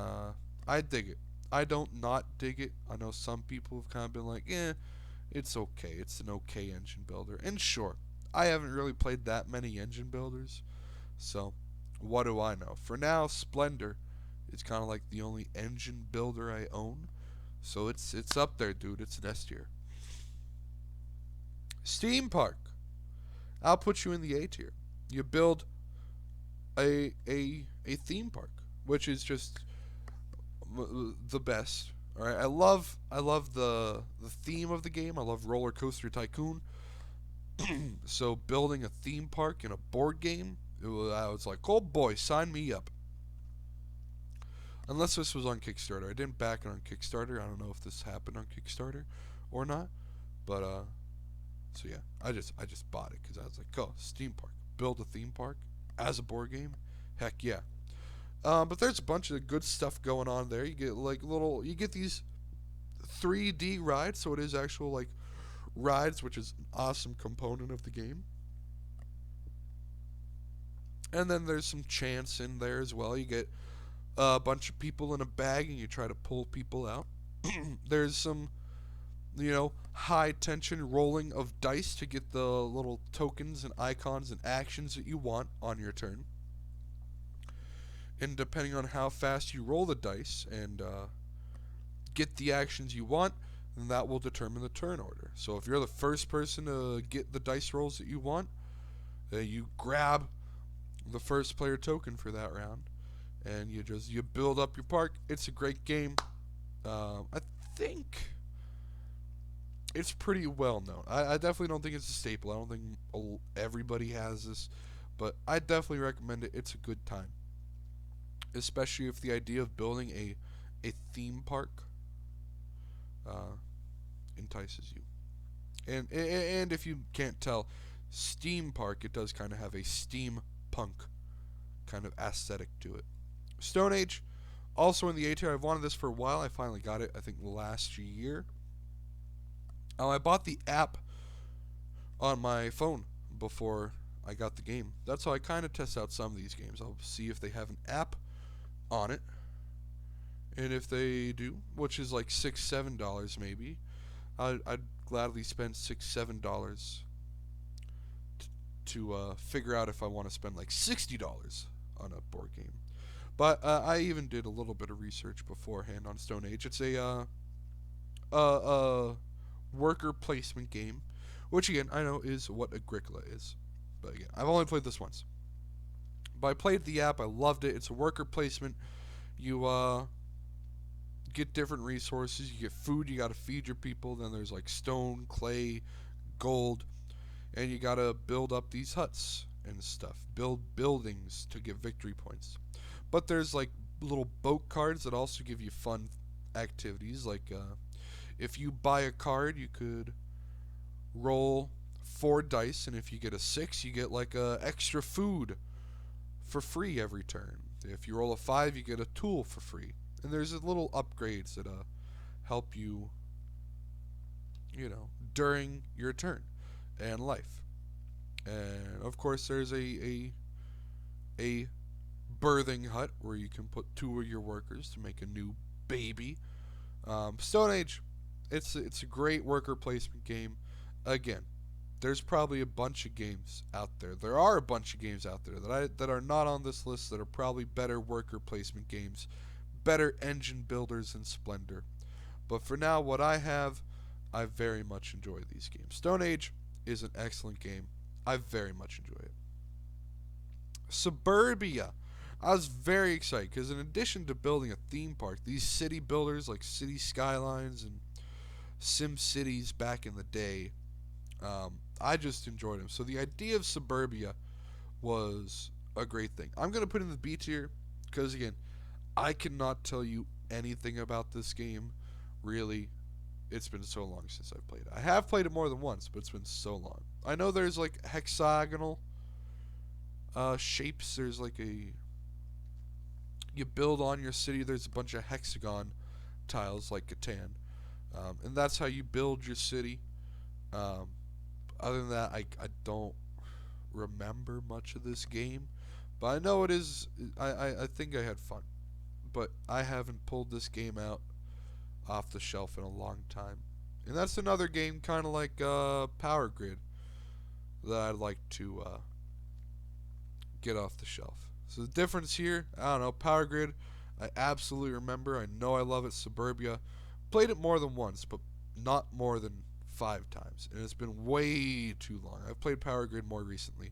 S1: I dig it. I don't not dig it. I know some people have kind of been like, it's okay. It's an okay engine builder. And sure, I haven't really played that many engine builders. So, what do I know? For now, Splendor is kind of like the only engine builder I own. So it's up there, dude. It's an S tier. Steam Park. I'll put you in the A tier. You build a theme park, which is just the best. All right, I love the theme of the game. I love Roller Coaster Tycoon. So building a theme park in a board game, I was like, oh boy, sign me up. Unless this was on Kickstarter, I didn't back it on Kickstarter. I don't know if this happened on Kickstarter or not, but so yeah, I just bought it because I was like, oh, Steam Park, build a theme park as a board game, heck yeah. But there's a bunch of good stuff going on there. You get you get these 3D rides, so it is actual rides, which is an awesome component of the game. And then there's some chance in there as well. You get a bunch of people in a bag and you try to pull people out. There's some, high tension rolling of dice to get the little tokens and icons and actions that you want on your turn. And depending on how fast you roll the dice and get the actions you want, then that will determine the turn order. So if you're the first person to get the dice rolls that you want, you grab the first player token for that round, and you build up your park. It's a great game. I think it's pretty well known. I definitely don't think it's a staple. I don't think everybody has this, but I definitely recommend it. It's a good time, especially if the idea of building a theme park entices you. And if you can't tell, Steam Park, it does kind of have a steampunk kind of aesthetic to it. Stone Age, also in the A tier. I've wanted this for a while. I finally got it, I think, last year. I bought the app on my phone before I got the game. That's how I kind of test out some of these games. I'll see if they have an app on it. And if they do, which is like $6, $7 maybe, I'd gladly spend $6, $7 to figure out if I want to spend like $60 on a board game. But I even did a little bit of research beforehand on Stone Age. It's a worker placement game, which again I know is what Agricola is. But again, I've only played this once. But I played the app. I loved it. It's a worker placement. You get different resources. You get food. You got to feed your people. Then there's like stone, clay, gold, and you got to build up these huts and stuff. Build buildings to get victory points. But there's like little boat cards that also give you fun activities. Like if you buy a card, you could roll 4 dice, and if you get a 6, you get like extra food for free every turn. If you roll a 5, you get a tool for free. And there's little upgrades that help you, during your turn and life. And of course, there's a birthing hut where you can put 2 of your workers to make a new baby. Stone Age, it's a great worker placement game. Again, there's probably a bunch of games out there. There are a bunch of games out there that are not on this list that are probably better worker placement games, better engine builders than Splendor. But for now, what I very much enjoy these games. Stone Age is an excellent game. I very much enjoy it. Suburbia. I was very excited because in addition to building a theme park, these city builders like City Skylines and Sim Cities back in the day, I just enjoyed them. So the idea of Suburbia was a great thing. I'm going to put in the B tier because, again, I cannot tell you anything about this game, really. It's been so long since I've played it. I have played it more than once, but it's been so long. I know there's like hexagonal shapes. There's like you build on your city. There's a bunch of hexagon tiles like Catan, and that's how you build your city. Other than that, I don't remember much of this game, but I know it is. I think I had fun, but I haven't pulled this game out off the shelf in a long time. And that's another game kind of like Power Grid that I'd like to get off the shelf. So the difference here, I don't know, Power Grid, I absolutely remember. I know I love it. Suburbia, played it more than once, but not more than 5 times. And it's been way too long. I've played Power Grid more recently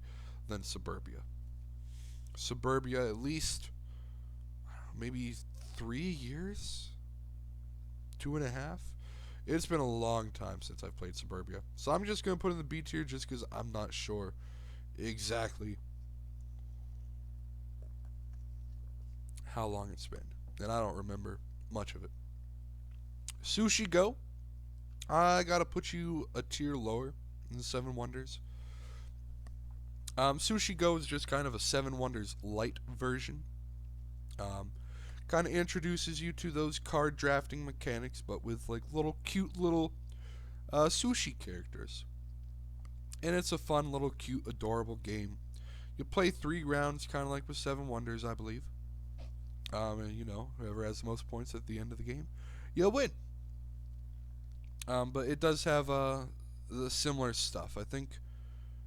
S1: than Suburbia. Suburbia, at least, maybe 3 years? 2.5? It's been a long time since I've played Suburbia. So I'm just going to put in the B tier just because I'm not sure exactly how long it's been. And I don't remember much of it. Sushi Go. I got to put you a tier lower than the Seven Wonders. Sushi Go is just kind of a Seven Wonders light version. Kind of introduces you to those card drafting mechanics, but with like cute little sushi characters. And it's a fun little cute adorable game. You play 3 rounds, kind of like with Seven Wonders, I believe. And whoever has the most points at the end of the game, you'll win. But it does have the similar stuff. I think.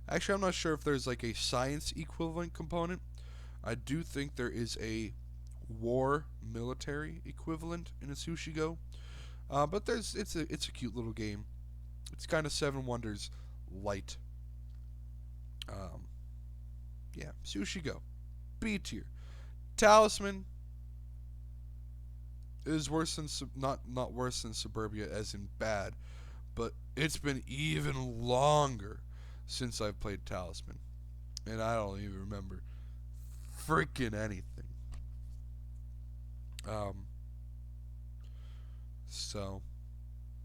S1: Actually, I'm not sure if there's like a science equivalent component. I do think there is a war military equivalent in a Sushi Go. But it's a cute little game. It's kind of Seven Wonders light. Yeah, Sushi Go, B tier. Talisman is worse than not worse than Suburbia as in bad, but it's been even longer since I've played Talisman, and I don't even remember freaking anything. So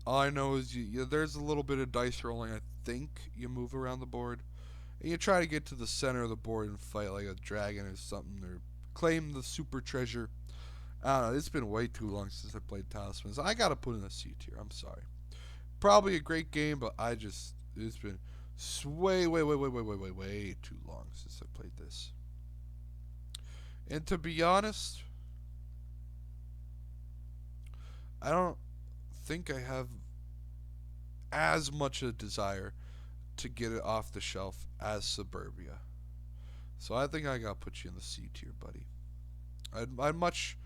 S1: all I know is there's a little bit of dice rolling. I think you move around the board, and you try to get to the center of the board and fight like a dragon or something, or claim the super treasure. I don't know. It's been way too long since I played Talisman. So I gotta put in a C tier. I'm sorry. Probably a great game, but it's been way too long since I played this. And to be honest, I don't think I have as much a desire to get it off the shelf as Suburbia. So I think I gotta put you in the C tier, buddy. I'd much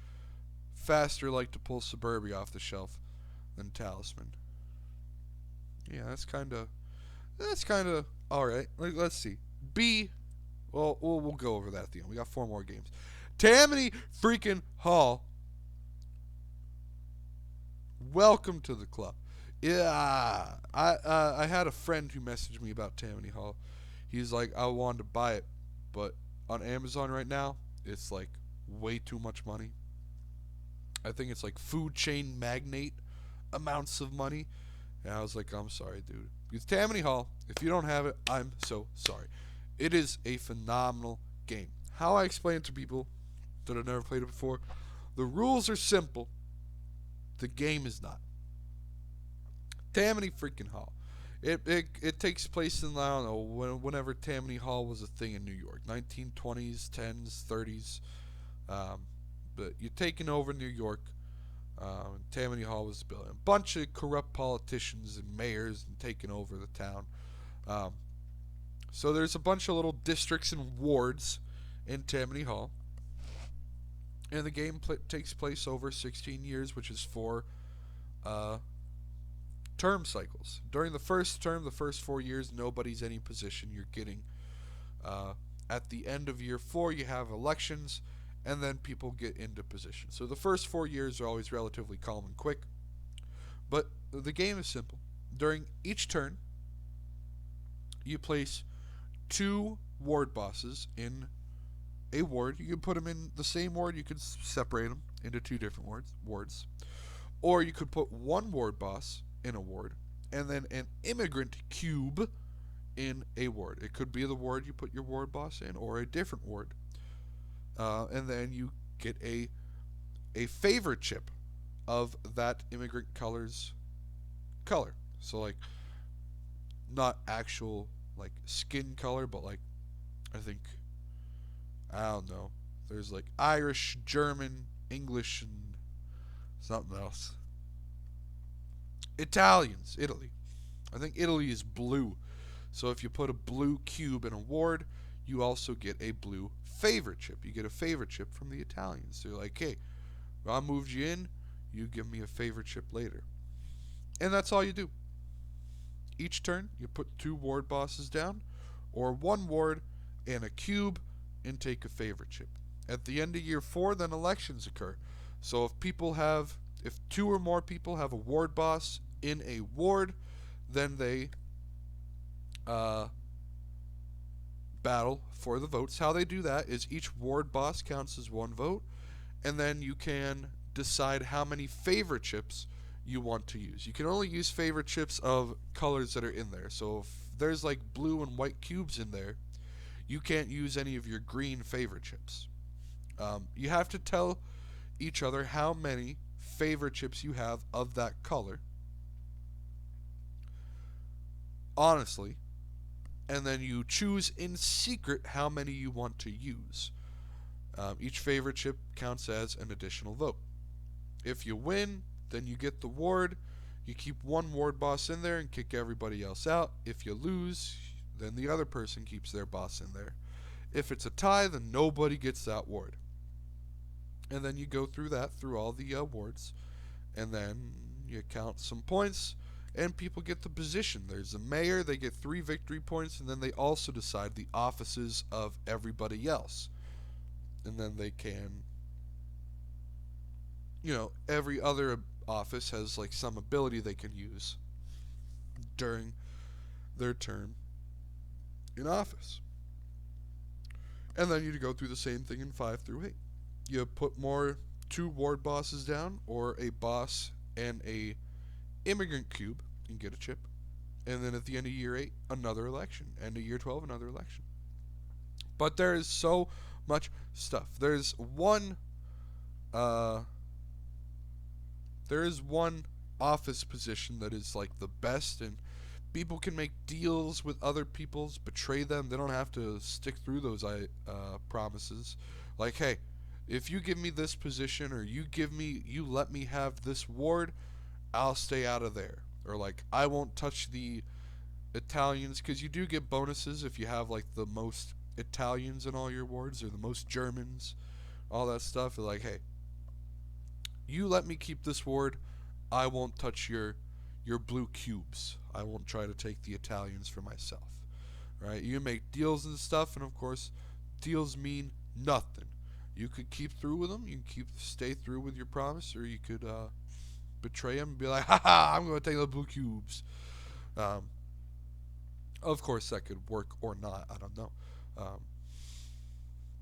S1: faster like to pull Suburbia off the shelf than Talisman. Yeah, that's kind of all right. Let's see. B. Well, we'll go over that at the end. We got 4 more games. Tammany freaking Hall. Welcome to the club. Yeah, I had a friend who messaged me about Tammany Hall. He's like, I wanted to buy it, but on Amazon right now, it's like way too much money. I think it's like food chain magnate amounts of money. And I was like, I'm sorry, dude. Because Tammany Hall, if you don't have it, I'm so sorry. It is a phenomenal game. how I explain it to people that have never played it before, the rules are simple. The game is not. Tammany freaking Hall. It takes place in, I don't know, whenever Tammany Hall was a thing in New York. 1920s, 10s, 30s. Um, but you're taking over New York. Tammany Hall was built. A bunch of corrupt politicians and mayors and taking over the town. Um, so there's a bunch of little districts and wards in Tammany Hall. And the game takes place over 16 years, which is 4 uh, term cycles. During the first term, the first 4 years, nobody's any position. You're getting uh, at the end of year 4, you have elections, and then people get into position. So the first 4 years are always relatively calm and quick. But the game is simple. During each turn, you place 2 ward bosses in a ward. You can put them in the same ward. You could separate them into 2 different wards. Or you could put 1 ward boss in a ward, and then an immigrant cube in a ward. It could be the ward you put your ward boss in, or a different ward. And then you get a favorite chip of that immigrant color's color. So like, not actual like skin color, but like, I think, I don't know. There's like Irish, German, English, and something else. Italians, Italy. I think Italy is blue. So if you put a blue cube in a ward, you also get a blue favorite chip. You get a favorite chip from the Italians. They're like, hey, I moved you in, you give me a favorite chip later. And that's all you do. Each turn, you put 2 ward bosses down, or 1 ward and a cube, and take a favorite chip. At the end of year 4, then elections occur. So if 2 or more people have a ward boss in a ward, then they battle for the votes. How they do that is each ward boss counts as 1 vote, and then you can decide how many favorite chips you want to use. You can only use favorite chips of colors that are in there. So if there's like blue and white cubes in there, you can't use any of your green favorite chips. You have to tell each other how many favorite chips you have of that color, honestly, and then you choose in secret how many you want to use. Each favorite chip counts as an additional vote. If you win, then you get the ward. You keep 1 ward boss in there and kick everybody else out. If you lose, then the other person keeps their boss in there. If it's a tie, then nobody gets that ward. And then you go through all the wards, and then you count some points, and people get the position. There's a mayor, they get 3 victory points, and then they also decide the offices of everybody else. And then they can, every other office has like some ability they can use during their term in office. And then you go through the same thing in 5 through 8. You put more 2 ward bosses down, or a boss and a immigrant cube, and get a chip. And then at the end of year 8, another election. End of year 12, another election. But there is so much stuff. There is one office position that is like the best, and people can make deals with other people's, betray them. They don't have to stick through those promises. Like, hey, if you give me this position, or you let me have this ward, I'll stay out of there. Or like, I won't touch the Italians, because you do get bonuses if you have like the most Italians in all your wards, or the most Germans, all that stuff. They're like, hey, you let me keep this ward, I won't touch your blue cubes. I won't try to take the Italians for myself. Right? You make deals and stuff, and of course, deals mean nothing. You could keep through with them. You can stay through with your promise, or you could betray them and be like, haha, I'm going to take the blue cubes. Of course, that could work or not. I don't know.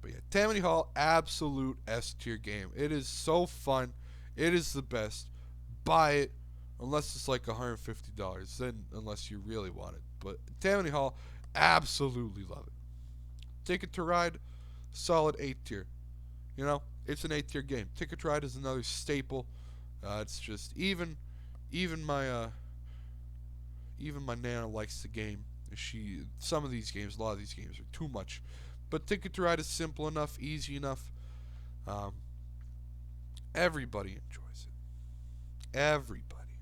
S1: But yeah, Tammany Hall, absolute S tier game. It is so fun. It is the best. Buy it, unless it's like $150. Then, unless you really want it. But Tammany Hall, absolutely love it. Ticket to Ride, Solid A tier. You know, it's an A tier game. Ticket to Ride is another staple. It's just even my even my nana likes the game. Some of these games, a lot of these games are too much, but Ticket to Ride is simple enough, easy enough. Um, Everybody enjoys it. Everybody,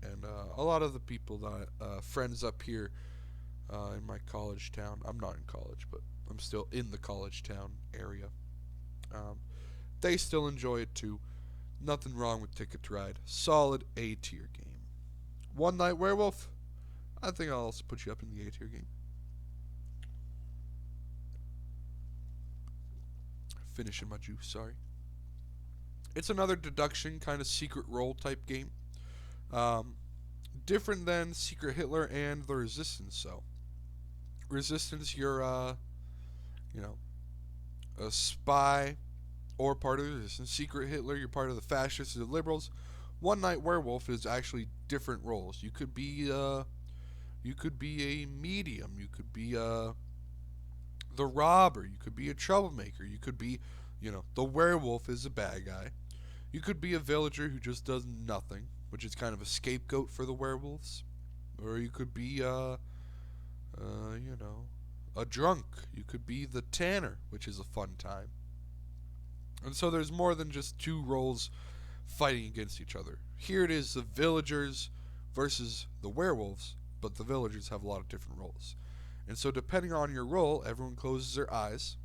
S1: and a lot of the people that friends up here in my college town. I'm not in college, but I'm still in the college town area. Um, they still enjoy it too. Nothing wrong with Ticket to Ride. Solid A tier game. One Night Werewolf. I think I'll also put you up in the A tier game. Finishing my juice, sorry. It's another deduction, kind of secret role type game. Um, Different than Secret Hitler and the Resistance. So, Resistance, you're you know, a spy or part of the Resistance. Secret Hitler, you're part of the fascists or the liberals. One Night Werewolf is actually different roles. You could be a medium. You could be the robber. You could be a troublemaker. You could be, the werewolf is a bad guy. You could be a villager who just does nothing, which is kind of a scapegoat for the werewolves. Or you could be, a drunk. You could be the tanner, which is a fun time. And so there's more than just two roles fighting against each other. Here it is the villagers versus the werewolves, but the villagers have a lot of different roles. And so depending on your role, everyone closes their eyes.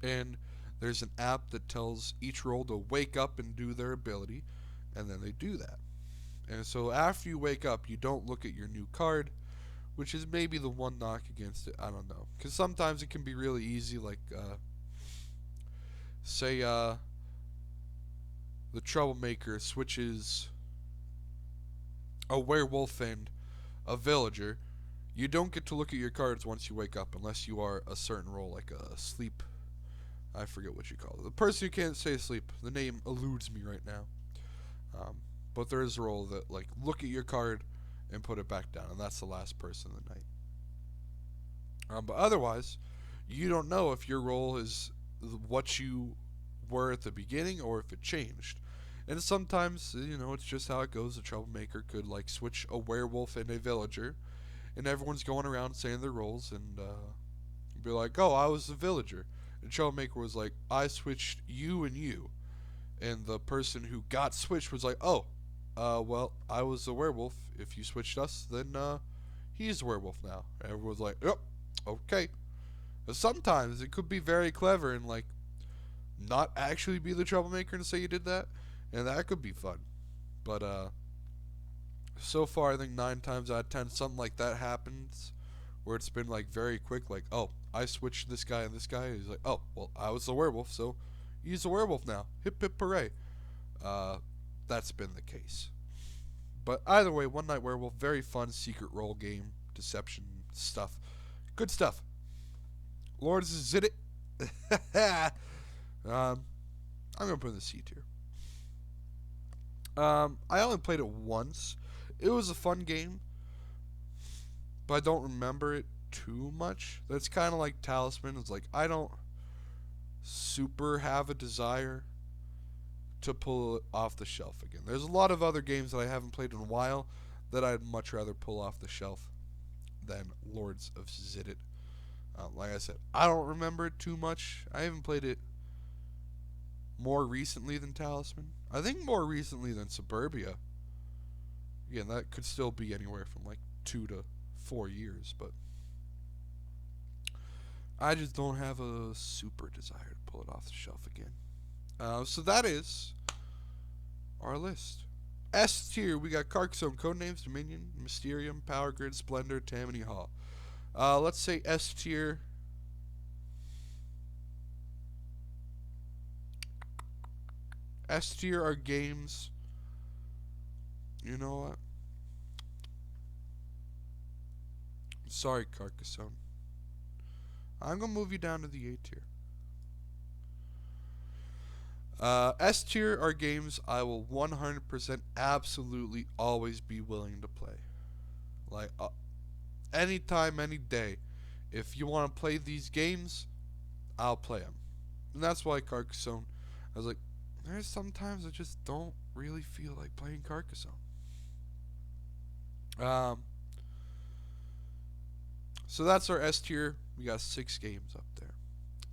S1: And there's an app that tells each role to wake up and do their ability, and then they do that. And so after you wake up, you don't look at your new card, which is maybe the one knock against it. I don't know. Because sometimes it can be really easy, like, say, the troublemaker switches a werewolf and a villager. You don't get to look at your cards once you wake up unless you are a certain role, like a sleep. I forget what you call it. The person who can't stay asleep. The name eludes me right now. But there is a role that, like, look at your card and put it back down, and that's the last person of the night. But otherwise, you don't know if your role is what you were at the beginning or if it changed. And sometimes, it's just how it goes. A troublemaker could, like, switch a werewolf and a villager, and everyone's going around saying their roles, and be like, oh, I was the villager. And troublemaker was like, I switched you and you. And the person who got switched was like, oh, well, I was the werewolf. If you switched us, then he's the werewolf now. And everyone's like, yep, okay. But sometimes it could be very clever and, like, not actually be the troublemaker and say you did that. And that could be fun. But so far, I think 9 times out of 10, something like that happens, where it's been, like, very quick, like, oh, I switched this guy and this guy. He's like, oh, well, I was the werewolf, so he's the werewolf now. Hip hip hooray. That's been the case. But either way, One Night Werewolf, very fun secret role game, deception stuff. Good stuff. Lords of Zit it. I'm going to put in the C tier. I only played it once. It was a fun game, but I don't remember it too much. That's kind of like Talisman. It's like, I don't super have a desire to pull it off the shelf again. There's a lot of other games that I haven't played in a while that I'd much rather pull off the shelf than Lords of Zidit. Like I said, I don't remember it too much. I haven't played it more recently than Talisman. I think more recently than Suburbia. Again, that could still be anywhere from like 2 to 4 years, but I just don't have a super desire to pull it off the shelf again. So that is our list. S tier, we got Carcassonne, Codenames, Dominion, Mysterium, Power Grid, Splendor, Tammany Hall. Let's say S tier. S tier are games. You know what? Sorry, Carcassonne. I'm going to move you down to the A tier. S tier are games I will 100% absolutely always be willing to play. Like, anytime, any day. If you want to play these games, I'll play them. And that's why Carcassonne, I was like, there's sometimes I just don't really feel like playing Carcassonne. So that's our S tier. We got 6 games up there.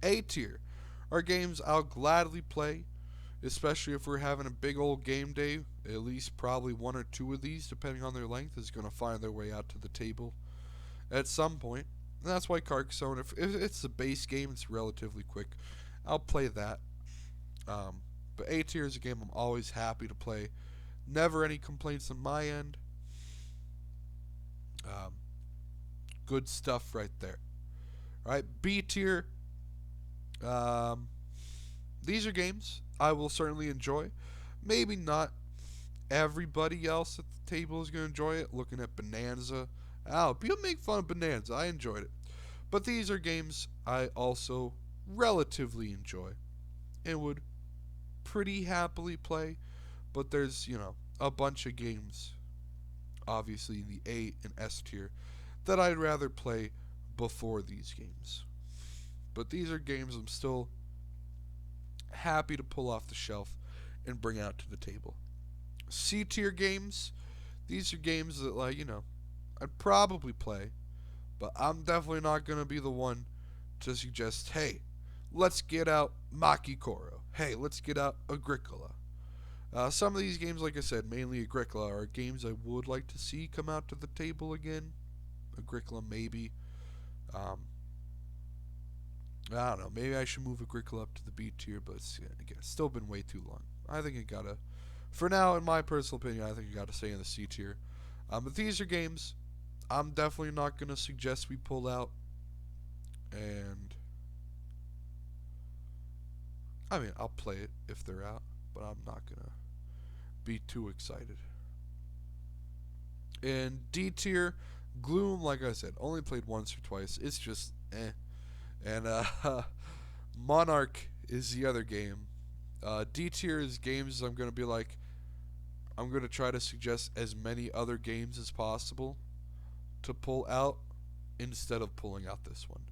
S1: A tier are games I'll gladly play, especially if we're having a big old game day. At least probably 1 or 2 of these, depending on their length, is going to find their way out to the table at some point. And that's why Carcassonne, if it's the base game, it's relatively quick. I'll play that. But A tier is a game I'm always happy to play. Never any complaints on my end. Good stuff right there. All right, B tier. These are games I will certainly enjoy. Maybe not everybody else at the table is going to enjoy it. Looking at Bonanza. People make fun of Bonanza. I enjoyed it. But these are games I also relatively enjoy and would pretty happily play. But there's, a bunch of games, obviously in the A and S tier, that I'd rather play before these games. But these are games I'm still happy to pull off the shelf and bring out to the table. C tier games, these are games that, I'd probably play, but I'm definitely not going to be the one to suggest, hey, let's get out Maki Koro. Hey, let's get out Agricola. Some of these games, like I said, mainly Agricola, are games I would like to see come out to the table again. Agricola, maybe. I don't know. Maybe I should move Agricola up to the B tier, but again, it's still been way too long. I think it gotta, for now, in my personal opinion, I think it gotta stay in the C tier. But these are games I'm definitely not gonna suggest we pull out. And I mean, I'll play it if they're out, but I'm not gonna be too excited. In D tier, Gloom, like I said, only played once or twice. It's just And Monarch is the other game. D tier is games I'm going to be like, I'm going to try to suggest as many other games as possible to pull out instead of pulling out this one.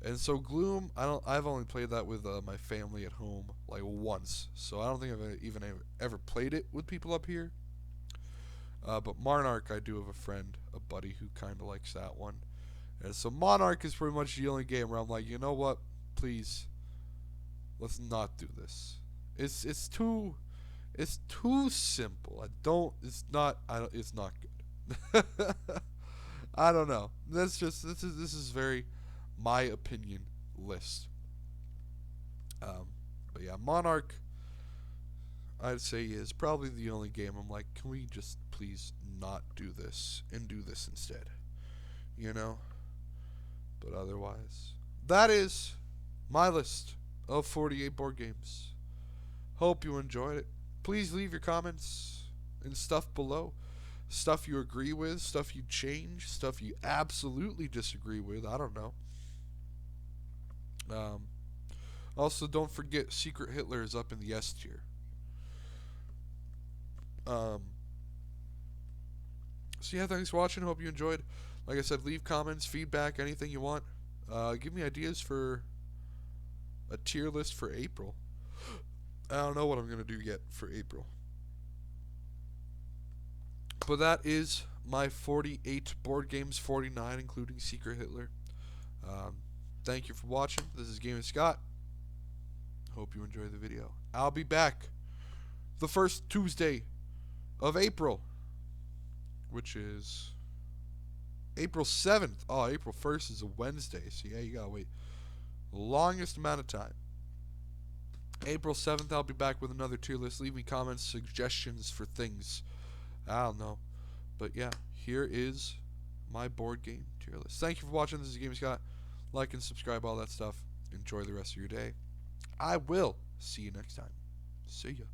S1: And so Gloom, I've only played that with my family at home like once. So I don't think I've even ever played it with people up here. But Monarch, I do have a friend, a buddy who kind of likes that one. And so Monarch is pretty much the only game where I'm like, you know what? Please, let's not do this. It's too simple. It's not good. I don't know. This is very my opinion list. But yeah, Monarch, I'd say, is probably the only game I'm like, can we just please not do this and do this instead? But otherwise, that is my list of 48 board games. Hope you enjoyed it. Please leave your comments and stuff below. Stuff you agree with, stuff you change, stuff you absolutely disagree with. I don't know. Also, don't forget Secret Hitler is up in the S tier. So yeah, thanks for watching. Hope you enjoyed. Like I said, leave comments, feedback, anything you want. Give me ideas for a tier list for April. I don't know what I'm going to do yet for April. But that is my 48 board games, 49 including Secret Hitler. Thank you for watching. This is Game Scott. Hope you enjoyed the video. I'll be back the first Tuesday of April, which is April 7th. Oh, April 1st is a Wednesday, so yeah, you gotta wait the longest amount of time. April 7th, I'll be back with another tier list. Leave me comments, suggestions for things. I don't know. But yeah, here is my board game tier list. Thank you for watching. This is Game Scott. Like and subscribe, all that stuff. Enjoy the rest of your day. I will see you next time. See ya.